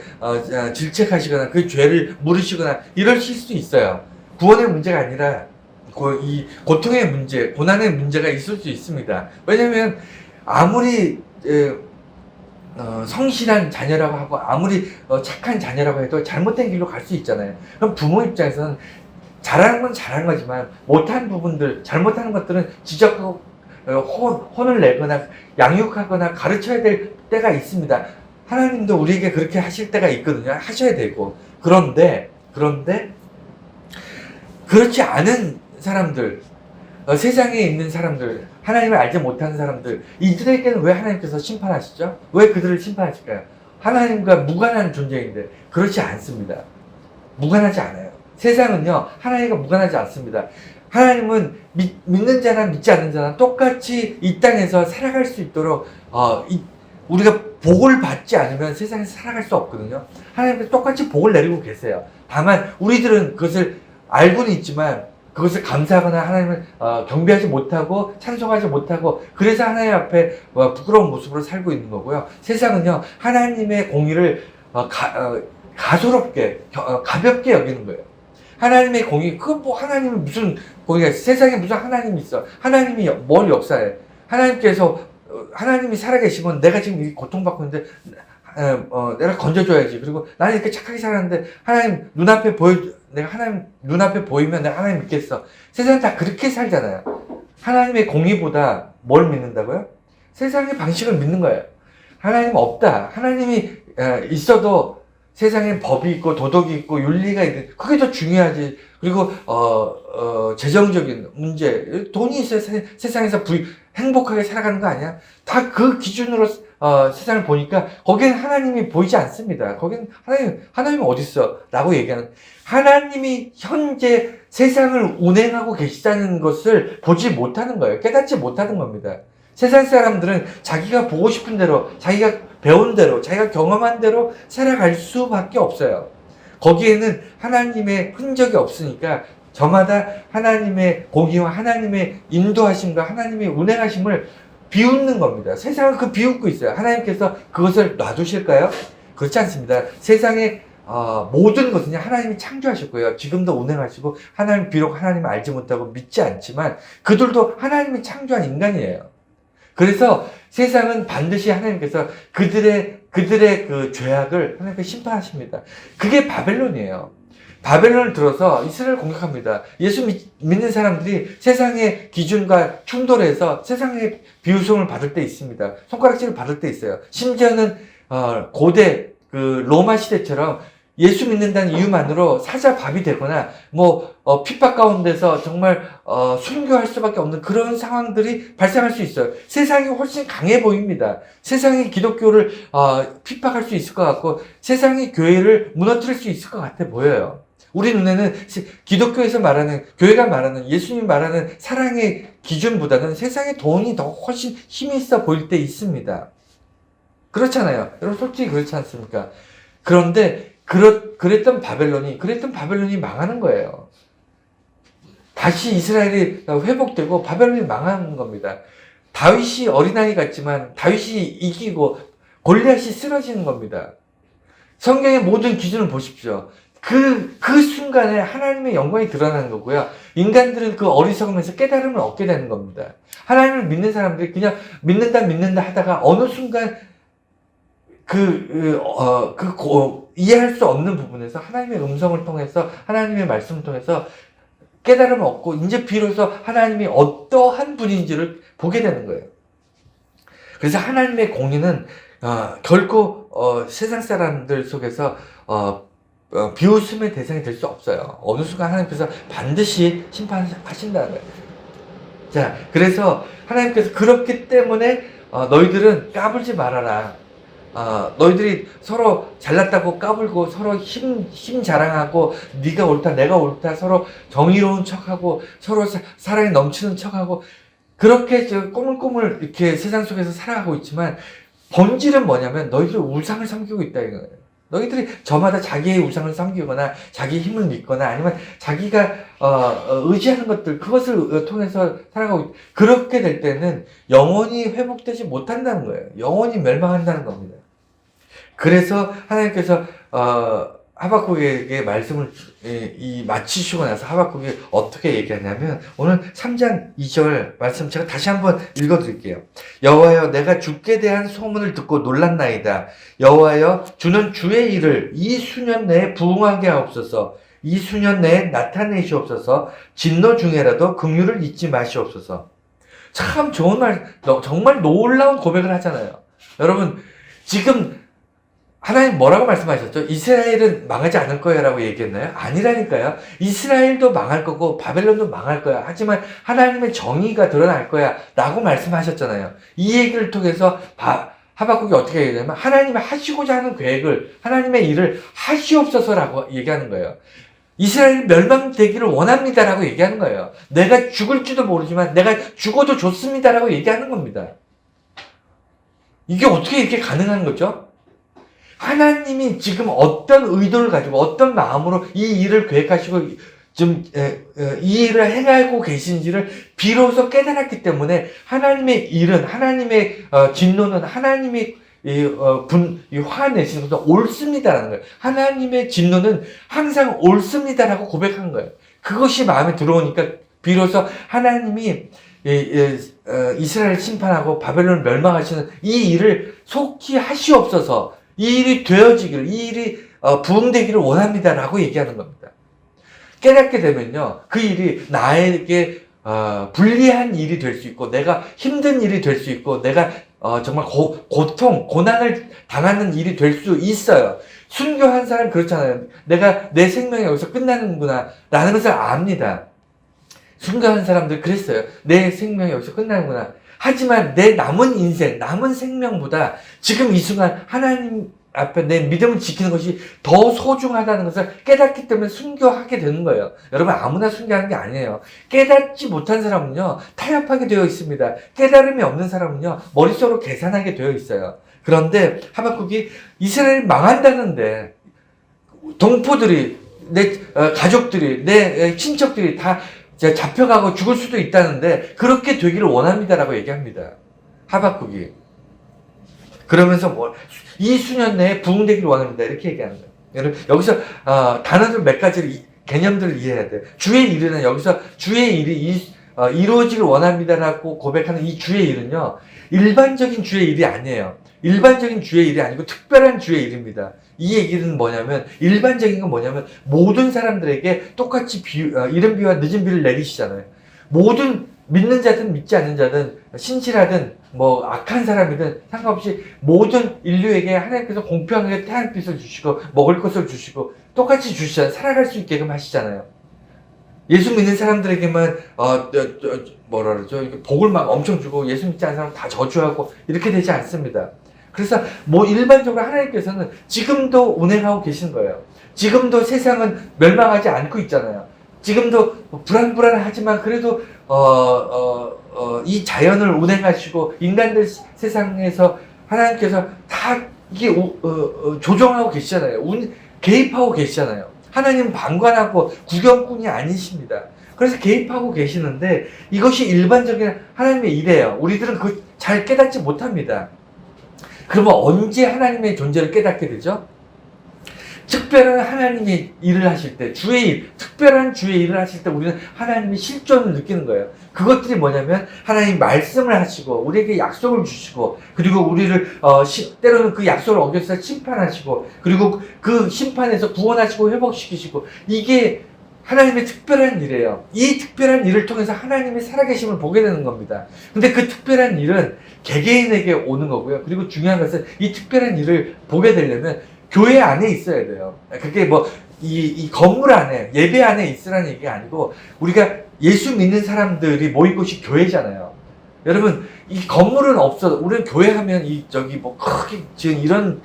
질책하시거나 그 죄를 물으시거나 이러실 수 있어요. 구원의 문제가 아니라 이 고통의 문제, 고난의 문제가 있을 수 있습니다. 왜냐하면 아무리 성실한 자녀라고 하고 아무리 착한 자녀라고 해도 잘못된 길로 갈 수 있잖아요. 그럼 부모 입장에서는 잘하는 건 잘한 거지만 못한 부분들, 잘못하는 것들은 지적하고 혼을 내거나 양육하거나 가르쳐야 될 때가 있습니다. 하나님도 우리에게 그렇게 하실 때가 있거든요. 하셔야 되고. 그런데 그렇지 않은 사람들, 세상에 있는 사람들, 하나님을 알지 못하는 사람들, 이들에게는 왜 하나님께서 심판하시죠? 왜 그들을 심판하실까요? 하나님과 무관한 존재인데 그렇지 않습니다. 무관하지 않아요. 세상은요, 하나님과 무관하지 않습니다. 하나님은 믿는 자나 믿지 않는 자나 똑같이 이 땅에서 살아갈 수 있도록 우리가 복을 받지 않으면 세상에서 살아갈 수 없거든요. 하나님께서 똑같이 복을 내리고 계세요. 다만 우리들은 그것을 알고는 있지만 그것을 감사하거나 하나님을 경배하지 못하고 찬송하지 못하고 그래서 하나님 앞에 부끄러운 모습으로 살고 있는 거고요. 세상은요, 하나님의 공의를 가소롭게 가볍게 여기는 거예요. 하나님의 공의, 그건 뭐 하나님은 무슨 공의가 있어? 세상에 무슨 하나님이 있어? 하나님이 뭘 역사해? 하나님이 살아계시면 내가 지금 이 고통받고 있는데 내가 건져줘야지. 그리고 나는 이렇게 착하게 살았는데 하나님 눈앞에 내가 하나님 눈앞에 보이면 내가 하나님 믿겠어. 세상은 다 그렇게 살잖아요. 하나님의 공의보다 뭘 믿는다고요? 세상의 방식을 믿는 거예요. 하나님 없다. 하나님이 있어도 세상에 법이 있고 도덕이 있고 윤리가 있는, 그게 더 중요하지. 그리고 재정적인 문제, 돈이 있어야 세상에서 행복하게 살아가는 거 아니야? 다 그 기준으로 세상을 보니까 거기는 하나님이 보이지 않습니다. 거기는 하나님이 어딨어? 라고 얘기하는, 하나님이 현재 세상을 운행하고 계시다는 것을 보지 못하는 거예요. 깨닫지 못하는 겁니다. 세상 사람들은 자기가 보고 싶은 대로, 자기가 배운 대로, 자기가 경험한 대로 살아갈 수밖에 없어요. 거기에는 하나님의 흔적이 없으니까 저마다 하나님의 공의와 하나님의 인도하심과 하나님의 운행하심을 비웃는 겁니다. 세상은 그 비웃고 있어요. 하나님께서 그것을 놔두실까요? 그렇지 않습니다. 세상의 모든 것은 하나님이 창조하셨고요. 지금도 운행하시고, 비록 하나님을 알지 못하고 믿지 않지만 그들도 하나님이 창조한 인간이에요. 그래서 세상은 반드시 하나님께서 그들의 그 죄악을 하나님께서 심판하십니다. 그게 바벨론이에요. 바벨론을 들어서 이스라엘을 공격합니다. 예수 믿는 사람들이 세상의 기준과 충돌해서 세상의 비웃음을 받을 때 있습니다. 손가락질을 받을 때 있어요. 심지어는 고대 그 로마 시대처럼 예수 믿는다는 이유만으로 사자밥이 되거나 핍박 가운데서 정말 순교할 수밖에 없는 그런 상황들이 발생할 수 있어요. 세상이 훨씬 강해 보입니다. 세상이 기독교를 핍박할 수 있을 것 같고 세상이 교회를 무너뜨릴 수 있을 것 같아 보여요. 우리 눈에는 기독교에서 말하는, 교회가 말하는, 예수님 말하는 사랑의 기준보다는 세상의 돈이 더 훨씬 힘이 있어 보일 때 있습니다. 그렇잖아요. 여러분 솔직히 그렇지 않습니까? 그런데 그랬던 바벨론이 망하는 거예요. 다시 이스라엘이 회복되고 바벨론이 망하는 겁니다. 다윗이 어린아이 같지만 다윗이 이기고 골리앗이 쓰러지는 겁니다. 성경의 모든 기준을 보십시오. 그 순간에 하나님의 영광이 드러나는 거고요. 인간들은 그 어리석으면서 깨달음을 얻게 되는 겁니다. 하나님을 믿는 사람들이 그냥 믿는다 하다가 어느 순간 이해할 수 없는 부분에서 하나님의 음성을 통해서, 하나님의 말씀을 통해서 깨달음을 얻고, 이제 비로소 하나님이 어떠한 분인지를 보게 되는 거예요. 그래서 하나님의 공의는, 결코, 세상 사람들 속에서, 비웃음의 대상이 될 수 없어요. 어느 순간 하나님께서 반드시 심판하신다는 거예요. 자, 그래서 하나님께서 그렇기 때문에, 너희들은 까불지 말아라. 너희들이 서로 잘났다고 까불고 서로 힘 자랑하고 네가 옳다 내가 옳다 서로 정의로운 척하고 서로 사랑이 넘치는 척하고 그렇게 꼬물꼬물 이렇게 세상 속에서 살아가고 있지만 본질은 뭐냐면 너희들이 우상을 섬기고 있다 이거예요. 너희들이 저마다 자기의 우상을 섬기거나 자기 힘을 믿거나 아니면 자기가 의지하는 것들 그것을 통해서 살아가고 그렇게 될 때는 영원히 회복되지 못한다는 거예요. 영원히 멸망한다는 겁니다. 그래서 하나님께서 하박국에게 말씀을 마치시고 나서 하박국이 어떻게 얘기하냐면 오늘 3장 2절 말씀 제가 다시 한번 읽어드릴게요. 여호와여 내가 주께 대한 소문을 듣고 놀랐나이다. 여호와여 주는 주의 일을 이 수년 내에 부응하게 하옵소서. 이 수년 내에 나타내시옵소서. 진노 중에라도 긍휼을 잊지 마시옵소서. 참 좋은 말, 정말 놀라운 고백을 하잖아요. 여러분 지금 하나님 뭐라고 말씀하셨죠? 이스라엘은 망하지 않을 거야 라고 얘기했나요? 아니라니까요. 이스라엘도 망할 거고 바벨론도 망할 거야. 하지만 하나님의 정의가 드러날 거야 라고 말씀하셨잖아요. 이 얘기를 통해서 하박국이 어떻게 얘기하냐면 하나님이 하시고자 하는 계획을 하나님의 일을 하시옵소서라고 얘기하는 거예요. 이스라엘이 멸망되기를 원합니다라고 얘기하는 거예요. 내가 죽을지도 모르지만 내가 죽어도 좋습니다라고 얘기하는 겁니다. 이게 어떻게 이렇게 가능한 거죠? 하나님이 지금 어떤 의도를 가지고 어떤 마음으로 이 일을 계획하시고 이 일을 행하고 계신지를 비로소 깨달았기 때문에 하나님의 일은 하나님의 진노는 하나님이 화내시는 것은 옳습니다라는 거예요. 하나님의 진노는 항상 옳습니다라고 고백한 거예요. 그것이 마음에 들어오니까 비로소 하나님이 이스라엘 심판하고 바벨론을 멸망하시는 이 일을 속히 하시옵소서. 이 일이 되어지기를, 이 일이 부응되기를 원합니다라고 얘기하는 겁니다. 깨닫게 되면요, 그 일이 나에게 불리한 일이 될 수 있고, 내가 힘든 일이 될 수 있고, 내가 정말 고통, 고난을 당하는 일이 될 수 있어요. 순교한 사람 그렇잖아요. 내가 내 생명이 여기서 끝나는구나 라는 것을 압니다. 순교한 사람들 그랬어요. 내 생명이 여기서 끝나는구나. 하지만 내 남은 인생, 남은 생명보다 지금 이 순간 하나님 앞에 내 믿음을 지키는 것이 더 소중하다는 것을 깨닫기 때문에 순교하게 되는 거예요. 여러분 아무나 순교하는 게 아니에요. 깨닫지 못한 사람은요 타협하게 되어 있습니다. 깨달음이 없는 사람은요 머릿속으로 계산하게 되어 있어요. 그런데 하박국이 이스라엘이 망한다는데 동포들이 내 가족들이 내 친척들이 다 잡혀가고 죽을 수도 있다는데 그렇게 되기를 원합니다라고 얘기합니다. 하박국이. 그러면서 이 수년 내에 부흥되기를 원합니다. 이렇게 얘기하는 거예요. 여러분 여기서 단어들 몇 가지를 개념들을 이해해야 돼요. 주의 일은 여기서 주의 일이 이루어지길 원합니다라고 고백하는 이 주의 일은요. 일반적인 주의 일이 아니에요. 일반적인 주의 일이 아니고 특별한 주의 일입니다. 이 얘기는 뭐냐면 일반적인 건 뭐냐면 모든 사람들에게 똑같이 이른 비와 늦은 비를 내리시잖아요. 모든 믿는 자든 믿지 않는 자든 신실하든 뭐 악한 사람이든 상관없이 모든 인류에게 하나님께서 공평하게 태양빛을 주시고 먹을 것을 주시고 똑같이 주시잖아요. 살아갈 수 있게끔 하시잖아요. 예수 믿는 사람들에게만 뭐라 그러죠? 복을 막 엄청 주고 예수 믿지 않는 사람 다 저주하고 이렇게 되지 않습니다. 그래서 뭐 일반적으로 하나님께서는 지금도 운행하고 계신 거예요. 지금도 세상은 멸망하지 않고 있잖아요. 지금도 불안불안하지만 그래도 이 자연을 운행하시고 인간들 세상에서 하나님께서 다 이게 조정하고 계시잖아요. 개입하고 계시잖아요. 하나님은 방관하고 구경꾼이 아니십니다. 그래서 개입하고 계시는데 이것이 일반적인 하나님의 일이에요. 우리들은 그걸 잘 깨닫지 못합니다. 그러면 언제 하나님의 존재를 깨닫게 되죠? 특별한 하나님의 일을 하실 때, 특별한 주의 일을 하실 때 우리는 하나님의 실존을 느끼는 거예요. 그것들이 뭐냐면 하나님 말씀을 하시고 우리에게 약속을 주시고 그리고 우리를 때로는 그 약속을 어겨서 심판하시고 그리고 그 심판에서 구원하시고 회복시키시고 이게 하나님의 특별한 일이에요. 이 특별한 일을 통해서 하나님의 살아계심을 보게 되는 겁니다. 근데 그 특별한 일은 개개인에게 오는 거고요. 그리고 중요한 것은 이 특별한 일을 보게 되려면 교회 안에 있어야 돼요. 그게 뭐 이 건물 안에 예배 안에 있으라는 얘기가 아니고 우리가 예수 믿는 사람들이 모인 곳이 교회잖아요. 여러분 이 건물은 없어도 우리는 교회 하면 저기 뭐 크게 지금 이런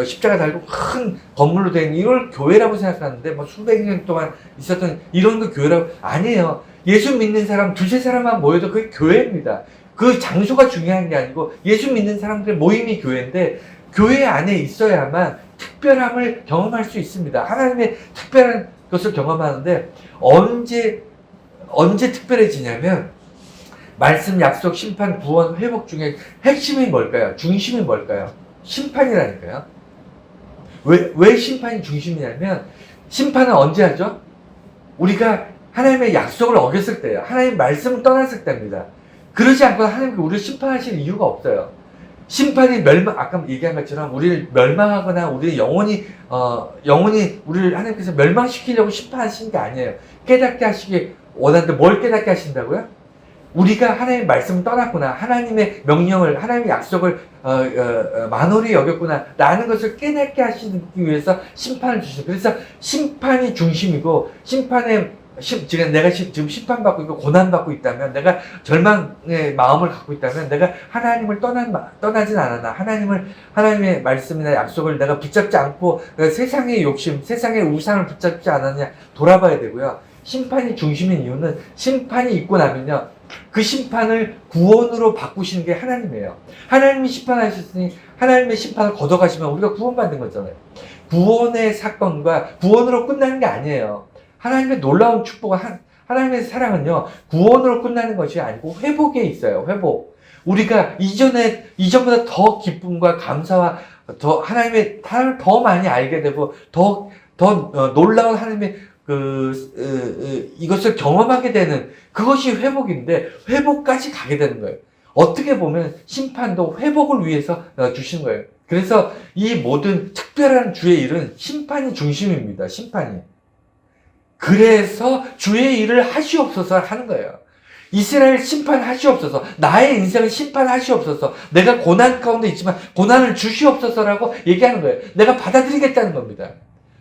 십자가 달고 큰 건물로 된 이걸 교회라고 생각하는데 뭐 수백 년 동안 있었던 이런 거 교회라고 아니에요. 예수 믿는 사람 두세 사람만 모여도 그게 교회입니다. 그 장소가 중요한 게 아니고 예수 믿는 사람들의 모임이 교회인데 교회 안에 있어야만 특별함을 경험할 수 있습니다. 하나님의 특별한 것을 경험하는데 언제 특별해지냐면 말씀, 약속, 심판, 구원, 회복 중에 핵심이 뭘까요? 중심이 뭘까요? 심판이라니까요. 왜 심판이 중심이냐면 심판은 언제 하죠? 우리가 하나님의 약속을 어겼을 때예요. 하나님의 말씀을 떠났을 때입니다. 그러지 않고 하나님께 우리를 심판하실 이유가 없어요. 심판이 아까 얘기한 것처럼 우리를 멸망하거나 우리를 영원히 우리를 하나님께서 멸망시키려고 심판하시는 게 아니에요. 깨닫게 하시기 원하는데 뭘 깨닫게 하신다고요? 우리가 하나님의 말씀을 떠났구나, 하나님의 명령을, 하나님의 약속을 만홀히 여겼구나 라는 것을 깨닫게 하시기 위해서 심판을 주시죠. 그래서 심판이 중심이고, 지금 내가 지금 심판받고 있고 고난받고 있다면, 내가 절망의 마음을 갖고 있다면, 내가 하나님을 떠나진 않았나, 하나님의 말씀이나 약속을 내가 붙잡지 않고 세상의 욕심, 세상의 우상을 붙잡지 않았냐 돌아봐야 되고요. 심판이 중심인 이유는 심판이 있고 나면요, 그 심판을 구원으로 바꾸시는 게 하나님이에요. 하나님이 심판하셨으니 하나님의 심판을 걷어가시면 우리가 구원받는 거잖아요. 구원의 사건과 구원으로 끝나는 게 아니에요. 하나님의 놀라운 축복은, 하나님의 사랑은요, 구원으로 끝나는 것이 아니고 회복에 있어요. 회복. 우리가 이전보다 더 기쁨과 감사와 하나님을 더 많이 알게 되고, 더 놀라운 하나님의 이것을 경험하게 되는 그것이 회복인데, 회복까지 가게 되는 거예요. 어떻게 보면 심판도 회복을 위해서 주신 거예요. 그래서 이 모든 특별한 주의 일은 심판이 중심입니다. 심판이. 그래서 주의 일을 하시옵소서 하는 거예요. 이스라엘 심판하시옵소서. 나의 인생을 심판하시옵소서. 내가 고난 가운데 있지만 고난을 주시옵소서라고 얘기하는 거예요. 내가 받아들이겠다는 겁니다.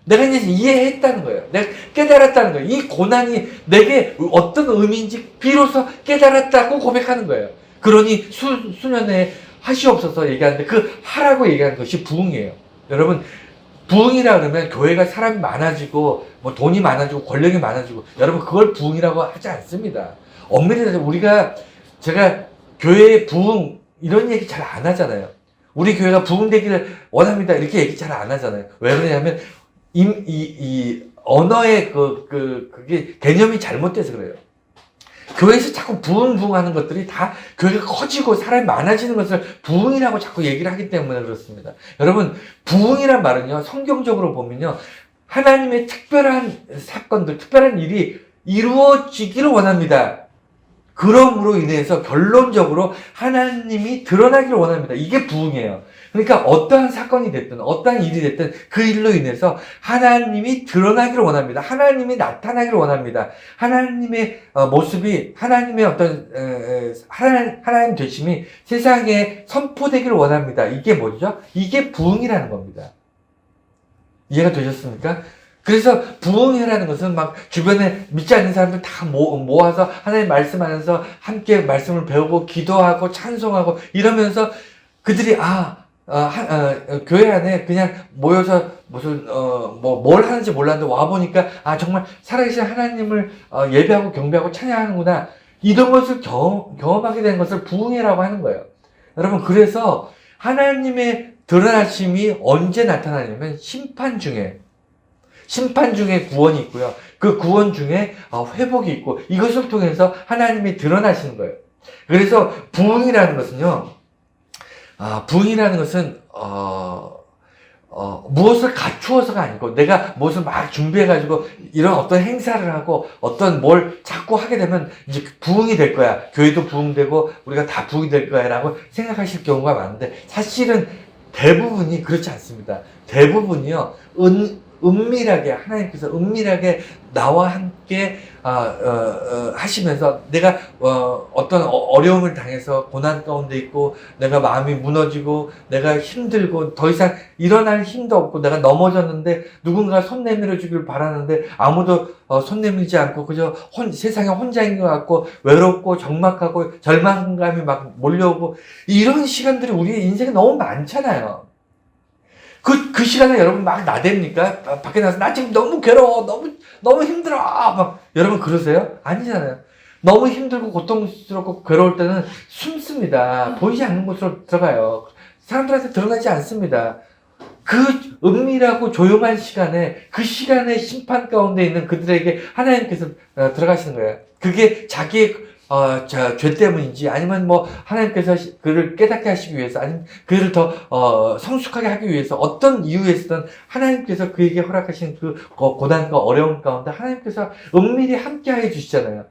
내가 이제 이해했다는 거예요. 내가 깨달았다는 거예요. 이 고난이 내게 어떤 의미인지 비로소 깨달았다고 고백하는 거예요. 그러니 수년에 하시옵소서 얘기하는데, 그 하라고 얘기하는 것이 부흥이에요. 여러분, 부흥이라 그러면 교회가 사람이 많아지고 뭐 돈이 많아지고 권력이 많아지고, 여러분 그걸 부흥이라고 하지 않습니다. 엄밀히 따지면 제가 교회의 부흥 이런 얘기 잘 안 하잖아요. 우리 교회가 부흥되기를 원합니다 이렇게 얘기 잘 안 하잖아요. 왜 그러냐면 이 언어의 그게 개념이 잘못돼서 그래요. 교회에서 자꾸 부흥하는 것들이 다 교회가 커지고 사람이 많아지는 것을 부흥이라고 자꾸 얘기를 하기 때문에 그렇습니다. 여러분, 부흥이란 말은요, 성경적으로 보면요, 하나님의 특별한 사건들, 특별한 일이 이루어지기를 원합니다. 그럼으로 인해서 결론적으로 하나님이 드러나기를 원합니다. 이게 부흥이에요. 그러니까 어떠한 사건이 됐든 어떠한 일이 됐든 그 일로 인해서 하나님이 드러나기를 원합니다. 하나님이 나타나기를 원합니다. 하나님의 모습이, 하나님의 어떤 하나님 되심이 세상에 선포되기를 원합니다. 이게 뭐죠? 이게 부흥이라는 겁니다. 이해가 되셨습니까? 그래서 부흥회라는 것은 막 주변에 믿지 않는 사람들 다 모아서 하나님 말씀하면서 함께 말씀을 배우고 기도하고 찬송하고 이러면서 그들이 교회 안에 그냥 모여서 무슨 뭘 하는지 몰랐는데 와 보니까 정말 살아계신 하나님을 예배하고 경배하고 찬양하는구나, 이런 것을 경험하게 되는 것을 부흥회라고 하는 거예요. 여러분, 그래서 하나님의 드러나심이 언제 나타나냐면 심판 중에 구원이 있고요. 그 구원 중에 회복이 있고, 이것을 통해서 하나님이 드러나시는 거예요. 그래서 부흥이라는 것은요, 무엇을 갖추어서가 아니고, 내가 무엇을 막 준비해가지고 이런 어떤 행사를 하고 어떤 뭘 자꾸 하게 되면 이제 부흥이 될 거야. 교회도 부흥되고 우리가 다 부흥이 될 거야 라고 생각하실 경우가 많은데, 사실은 대부분이 그렇지 않습니다. 대부분이요, 은밀하게, 하나님께서 은밀하게 나와 함께 하시면서, 내가 어떤 어려움을 당해서 고난 가운데 있고 내가 마음이 무너지고 내가 힘들고 더 이상 일어날 힘도 없고 내가 넘어졌는데 누군가 손 내밀어 주길 바라는데 아무도 손 내밀지 않고 그저 세상에 혼자인 것 같고 외롭고 적막하고 절망감이 막 몰려오고, 이런 시간들이 우리의 인생에 너무 많잖아요. 그 시간에 여러분 막 나댑니까? 밖에 나가서 나 지금 너무 괴로워, 너무 힘들어 막, 여러분 그러세요? 아니잖아요. 너무 힘들고 고통스럽고 괴로울 때는 숨습니다. 보이지 않는 곳으로 들어가요. 사람들한테 드러나지 않습니다. 그 은밀하고 조용한 시간에, 그 시간의 심판 가운데 있는 그들에게 하나님께서 들어가시는 거예요. 그게 자기의 죄 때문인지, 아니면 뭐 하나님께서 그를 깨닫게 하시기 위해서, 아니면 그를 더 성숙하게 하기 위해서, 어떤 이유에서든 하나님께서 그에게 허락하신 그 고난과 어려움 가운데 하나님께서 은밀히 함께하여 주시잖아요.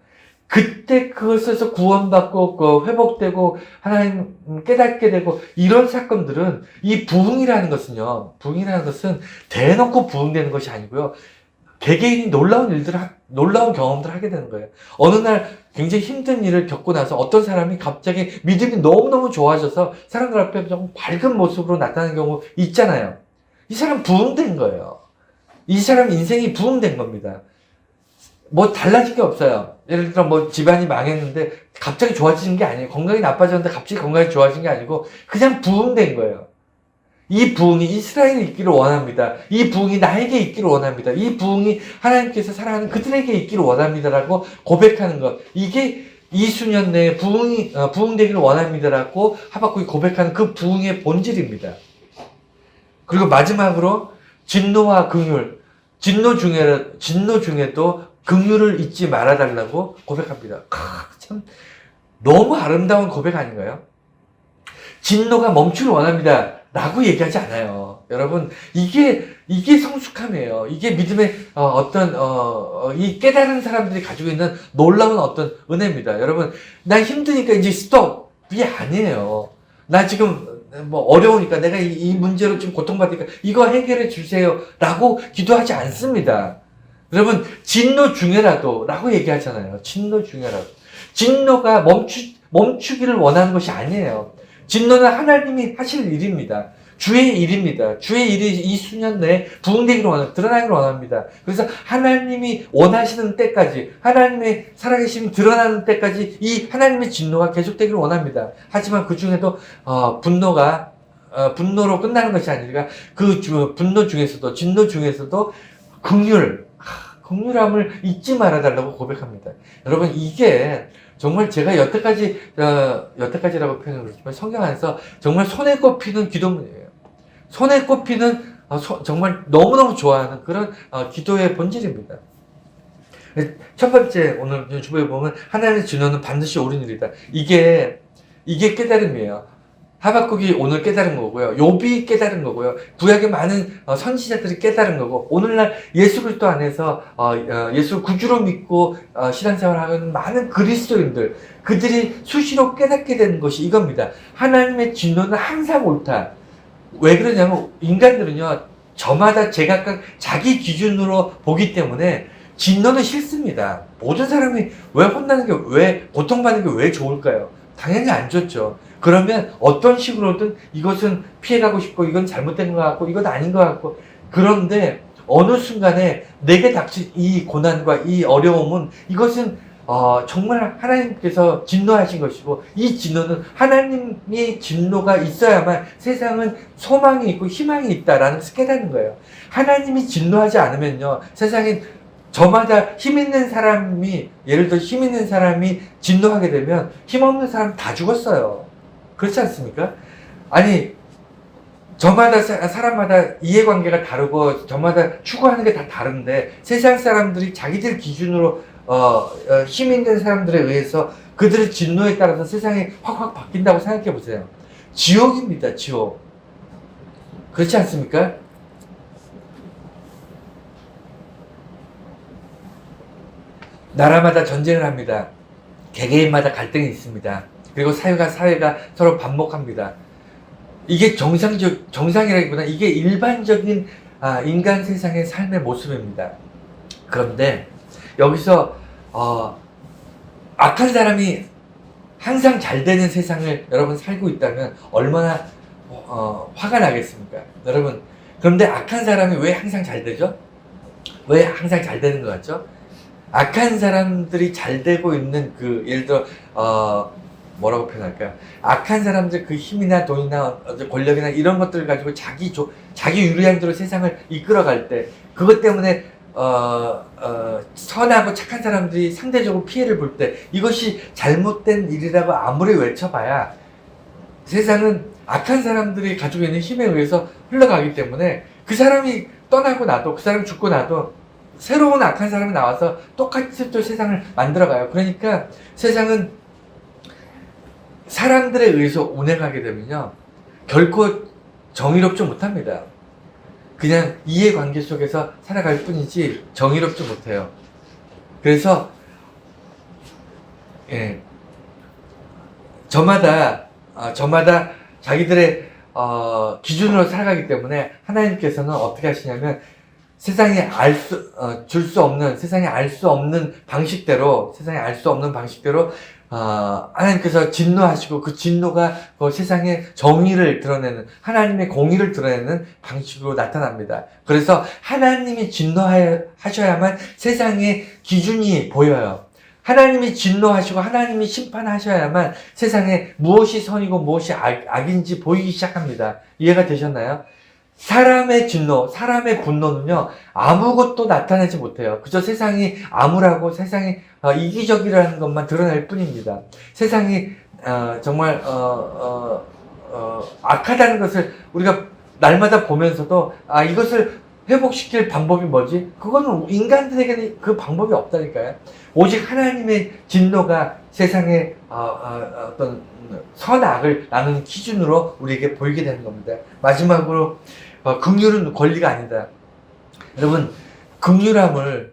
그때 그것에서 구원받고 회복되고 하나님 깨닫게 되고, 이런 사건들은, 이 부흥이라는 것은요, 부흥이라는 것은 대놓고 부흥되는 것이 아니고요, 개개인이 놀라운 경험들을 하게 되는 거예요. 어느 날 굉장히 힘든 일을 겪고 나서 어떤 사람이 갑자기 믿음이 너무너무 좋아져서 사람들 앞에 좀 밝은 모습으로 나타나는 경우 있잖아요. 이 사람 부흥된 거예요. 이 사람 인생이 부흥된 겁니다. 뭐 달라진 게 없어요. 예를 들어 뭐 집안이 망했는데 갑자기 좋아지는 게 아니에요. 건강이 나빠졌는데 갑자기 건강이 좋아진 게 아니고 그냥 부흥된 거예요. 이 부흥이 이스라엘에 있기를 원합니다. 이 부흥이 나에게 있기를 원합니다. 이 부흥이 하나님께서 사랑하는 그들에게 있기를 원합니다라고 고백하는 것. 이게 이수년 내에 부흥되기를 원합니다라고 하박국이 고백하는 그 부흥의 본질입니다. 그리고 마지막으로 진노와 긍휼. 진노 중에도 긍휼을 잊지 말아달라고 고백합니다. 참 너무 아름다운 고백 아닌가요? 진노가 멈추길 원합니다 라고 얘기하지 않아요. 여러분, 이게 성숙함이에요. 이게 믿음의 이 깨달은 사람들이 가지고 있는 놀라운 어떤 은혜입니다. 여러분, 나 힘드니까 이제 스톱이 아니에요. 나 지금 뭐 어려우니까, 내가 이 문제로 지금 고통받으니까 이거 해결해 주세요 라고 기도하지 않습니다. 여러분, 진노 중에라도 라고 얘기하잖아요. 진노 중에라도. 진노가 멈추기를 원하는 것이 아니에요. 진노는 하나님이 하실 일입니다. 주의 일입니다. 주의 일이 이 수년 내에 부흥되기를 원합니다. 드러나기를 원합니다. 그래서 하나님이 원하시는 때까지, 하나님의 살아계심이 드러나는 때까지 이 하나님의 진노가 계속되기를 원합니다. 하지만 그 중에도 분노로 끝나는 것이 아니라 그 분노 중에서도, 진노 중에서도 긍휼함을 잊지 말아달라고 고백합니다. 여러분, 이게 정말 제가 여태까지라고 표현을 그렇지만 성경 안에서 정말 손에 꼽히는 기도문이에요. 손에 꼽히는 정말 너무너무 좋아하는 그런 기도의 본질입니다. 첫 번째, 오늘 주보에 보면 하나님의 진노는 반드시 옳은 일이다. 이게 깨달음이에요. 하박국이 오늘 깨달은 거고요. 욥이 깨달은 거고요. 구약의 많은 선지자들이 깨달은 거고, 오늘날 예수 그리스도 안에서 예수 구주로 믿고 신앙생활을 하는 많은 그리스도인들, 그들이 수시로 깨닫게 되는 것이 이겁니다. 하나님의 진노는 항상 옳다. 왜 그러냐면 인간들은요, 저마다 제각각 자기 기준으로 보기 때문에 진노는 싫습니다. 모든 사람이 왜 혼나는 게, 왜 고통받는 게 왜 좋을까요? 당연히 안 좋죠. 그러면 어떤 식으로든 이것은 피해가고 싶고, 이건 잘못된 것 같고, 이건 아닌 것 같고, 그런데 어느 순간에 내게 닥친 이 고난과 이 어려움은, 이것은 정말 하나님께서 진노하신 것이고, 이 진노는 하나님의 진노가 있어야만 세상은 소망이 있고 희망이 있다라는 것을 깨닫는 거예요. 하나님이 진노하지 않으면요, 세상엔 저마다 힘 있는 사람이, 예를 들어 힘 있는 사람이 진노하게 되면 힘없는 사람 다 죽었어요. 그렇지 않습니까? 아니, 저마다 사람마다 이해관계가 다르고 저마다 추구하는 게 다 다른데, 세상 사람들이 자기들 기준으로 힘 있는 사람들에 의해서 그들의 진노에 따라서 세상이 확확 바뀐다고 생각해 보세요. 지옥입니다, 지옥. 그렇지 않습니까? 나라마다 전쟁을 합니다. 개개인마다 갈등이 있습니다. 그리고 사회가 서로 반목합니다. 이게 정상이라기보다 이게 일반적인 인간 세상의 삶의 모습입니다. 그런데 여기서 악한 사람이 항상 잘 되는 세상을 여러분 살고 있다면 얼마나 화가 나겠습니까? 여러분, 그런데 악한 사람이 왜 항상 잘 되죠? 왜 항상 잘 되는 것 같죠? 악한 사람들이 잘 되고 있는 예를 들어 뭐라고 표현할까요? 악한 사람들 그 힘이나 돈이나 권력이나 이런 것들을 가지고 자기 유리한 대로 세상을 이끌어갈 때, 그것 때문에 선하고 착한 사람들이 상대적으로 피해를 볼 때, 이것이 잘못된 일이라고 아무리 외쳐봐야 세상은 악한 사람들이 가지고 있는 힘에 의해서 흘러가기 때문에 그 사람이 떠나고 나도, 그 사람이 죽고 나도 새로운 악한 사람이 나와서 똑같이 또 세상을 만들어가요. 그러니까 세상은 사람들에 의해서 운행하게 되면요, 결코 정의롭지 못합니다. 그냥 이해관계 속에서 살아갈 뿐이지 정의롭지 못해요. 그래서 저마다 자기들의 기준으로 살아가기 때문에 하나님께서는 어떻게 하시냐면 세상에 줄 수 없는, 세상에 알 수 없는 방식대로, 하나님께서 진노하시고 그 진노가 그 세상의 정의를 드러내는, 하나님의 공의를 드러내는 방식으로 나타납니다. 그래서 하나님이 진노하셔야만 세상의 기준이 보여요. 하나님이 진노하시고 하나님이 심판하셔야만 세상에 무엇이 선이고 무엇이 악인지 보이기 시작합니다. 이해가 되셨나요? 사람의 진노, 사람의 분노는요, 아무것도 나타내지 못해요. 그저 세상이 암울하고 세상이 이기적이라는 것만 드러낼 뿐입니다. 세상이 정말 악하다는 것을 우리가 날마다 보면서도 이것을 회복시킬 방법이 뭐지? 그거는 인간들에게는 그 방법이 없다니까요. 오직 하나님의 진노가 세상의 어떤 선악을 나누는 기준으로 우리에게 보이게 되는 겁니다. 마지막으로 긍휼은 권리가 아니다. 여러분, 긍휼함을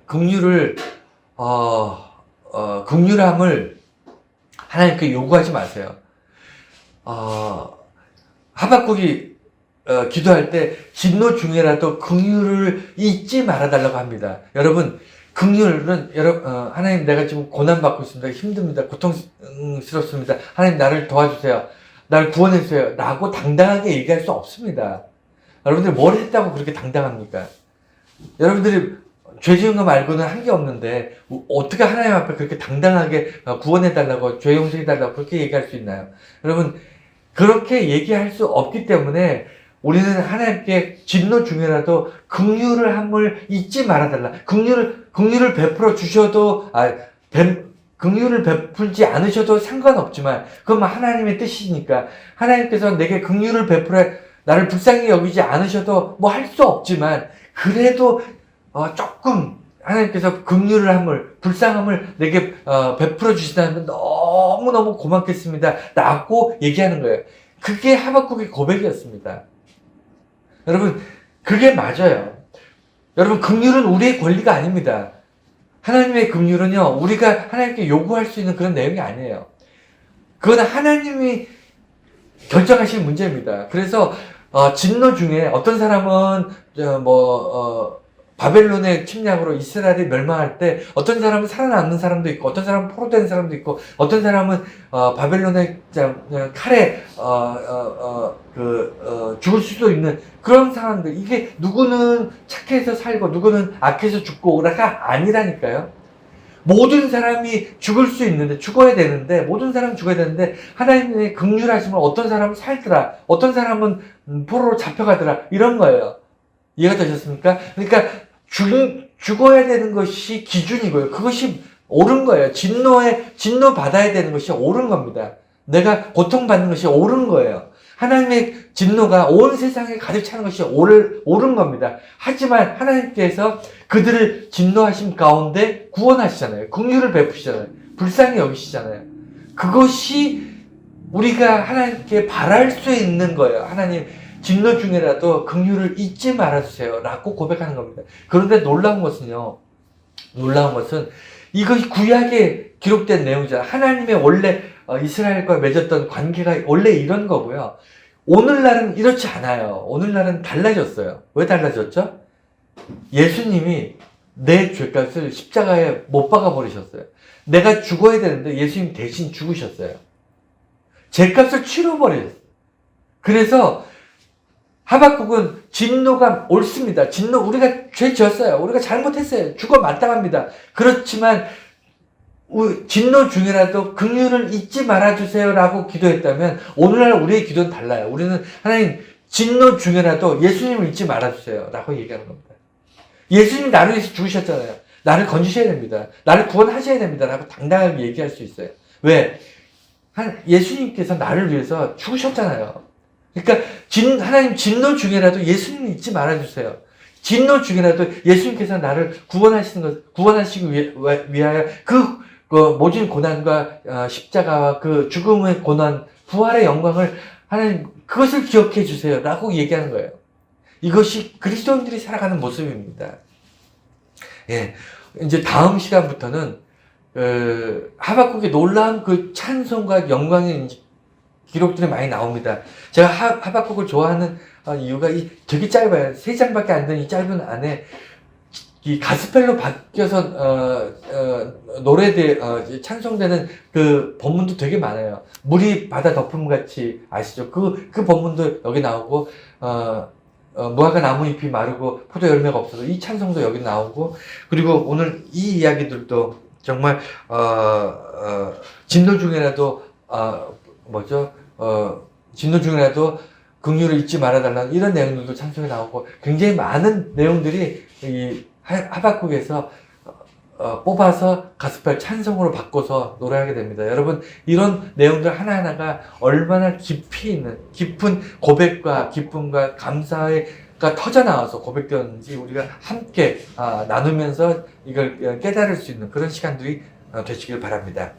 하나님께 요구하지 마세요. 하박국이 기도할 때 진노 중에라도 긍휼을 잊지 말아달라고 합니다. 여러분, 긍휼은 하나님, 내가 지금 고난받고 있습니다. 힘듭니다. 고통스럽습니다. 하나님, 나를 도와주세요. 나를 구원해주세요. 라고 당당하게 얘기할 수 없습니다. 여러분들이 뭘 했다고 그렇게 당당합니까? 여러분들이 죄 지은 거 말고는 한 게 없는데 어떻게 하나님 앞에 그렇게 당당하게 구원해달라고, 죄 용서해달라고 그렇게 얘기할 수 있나요? 여러분, 그렇게 얘기할 수 없기 때문에 우리는 하나님께 진노 중에라도 긍휼을 함을 잊지 말아달라. 긍휼을 베풀어 주셔도, 긍휼을 베풀지 않으셔도 상관없지만, 그건 하나님의 뜻이니까, 하나님께서 내게 긍휼을 베풀어 나를 불쌍히 여기지 않으셔도 뭐 할 수 없지만, 그래도 조금 하나님께서 긍휼을 함을, 불쌍함을 내게 베풀어 주시다면 너무너무 고맙겠습니다 라고 얘기하는 거예요. 그게 하박국의 고백이었습니다. 여러분, 그게 맞아요. 여러분, 긍휼은 우리의 권리가 아닙니다. 하나님의 긍휼은요, 우리가 하나님께 요구할 수 있는 그런 내용이 아니에요. 그건 하나님이 결정하신 문제입니다. 그래서 진노 중에 어떤 사람은 바벨론의 침략으로 이스라엘이 멸망할 때 어떤 사람은 살아남는 사람도 있고, 어떤 사람은 포로된 사람도 있고, 어떤 사람은 바벨론의 칼에 죽을 수도 있는 그런 상황들. 이게 누구는 착해서 살고 누구는 악해서 죽고가 아니라니까요. 모든 사람이 죽어야 되는데, 모든 사람이 죽어야 되는데, 하나님의 긍휼하심을 어떤 사람은 살더라, 어떤 사람은 포로로 잡혀가더라, 이런 거예요. 이해가 되셨습니까? 그러니까 죽어야 되는 것이 기준이고요. 그것이 옳은 거예요. 진노 받아야 되는 것이 옳은 겁니다. 내가 고통받는 것이 옳은 거예요. 하나님의 진노가 온 세상에 가득 차는 것이 옳은 겁니다. 하지만 하나님께서 그들을 진노하심 가운데 구원하시잖아요. 긍휼을 베푸시잖아요. 불쌍히 여기시잖아요. 그것이 우리가 하나님께 바랄 수 있는 거예요. 하나님, 진노 중에라도 긍휼을 잊지 말아주세요 라고 고백하는 겁니다. 그런데 놀라운 것은 이것이 구약에 기록된 내용이잖아요. 하나님의 원래 이스라엘과 맺었던 관계가 원래 이런 거고요. 오늘날은 이렇지 않아요. 오늘날은 달라졌어요. 왜 달라졌죠? 예수님이 내 죄값을 십자가에 못 박아 버리셨어요. 내가 죽어야 되는데 예수님 대신 죽으셨어요. 죄값을 치러 버리셨어요. 그래서 하박국은 진노가 옳습니다. 우리가 죄 지었어요. 우리가 잘못했어요. 죽어 마땅합니다. 그렇지만 진노 중에라도 긍휼을 잊지 말아주세요 라고 기도했다면, 오늘날 우리의 기도는 달라요. 우리는 하나님, 진노 중에라도 예수님을 잊지 말아주세요 라고 얘기하는 겁니다. 예수님이 나를 위해서 죽으셨잖아요. 나를 건지셔야 됩니다. 나를 구원하셔야 됩니다 라고 당당하게 얘기할 수 있어요. 왜? 예수님께서 나를 위해서 죽으셨잖아요. 그러니까 하나님 진노 중에라도 예수님 잊지 말아주세요. 진노 중에라도 예수님께서 나를 구원하시기 위하여 그 모진 고난과 십자가와 그 죽음의 고난, 부활의 영광을 하나님 그것을 기억해 주세요라고 얘기하는 거예요. 이것이 그리스도인들이 살아가는 모습입니다. 예, 이제 다음 시간부터는 하박국의 놀라운 그 찬송과 영광의 기록들이 많이 나옵니다. 제가 하박국을 좋아하는 이유가 되게 짧아요. 3장밖에 안 되는 이 짧은 안에 이 가스펠로 바뀌어서 찬송되는 그 본문도 되게 많아요. 물이 바다 덮음 같이 아시죠? 그 본문도 여기 나오고 무화과 나무잎이 마르고 포도 열매가 없어서 이 찬송도 여기 나오고, 그리고 오늘 이 이야기들도 정말 진노 중에라도 진노 중에라도 긍휼을 잊지 말아달라는 이런 내용들도 찬송에 나오고, 굉장히 많은 내용들이 이 하박국에서 뽑아서 가스펠 찬송으로 바꿔서 노래하게 됩니다. 여러분, 이런 내용들 하나하나가 얼마나 깊이 있는 깊은 고백과 기쁨과 감사가 터져나와서 고백되었는지 우리가 함께 나누면서 이걸 깨달을 수 있는 그런 시간들이 되시길 바랍니다.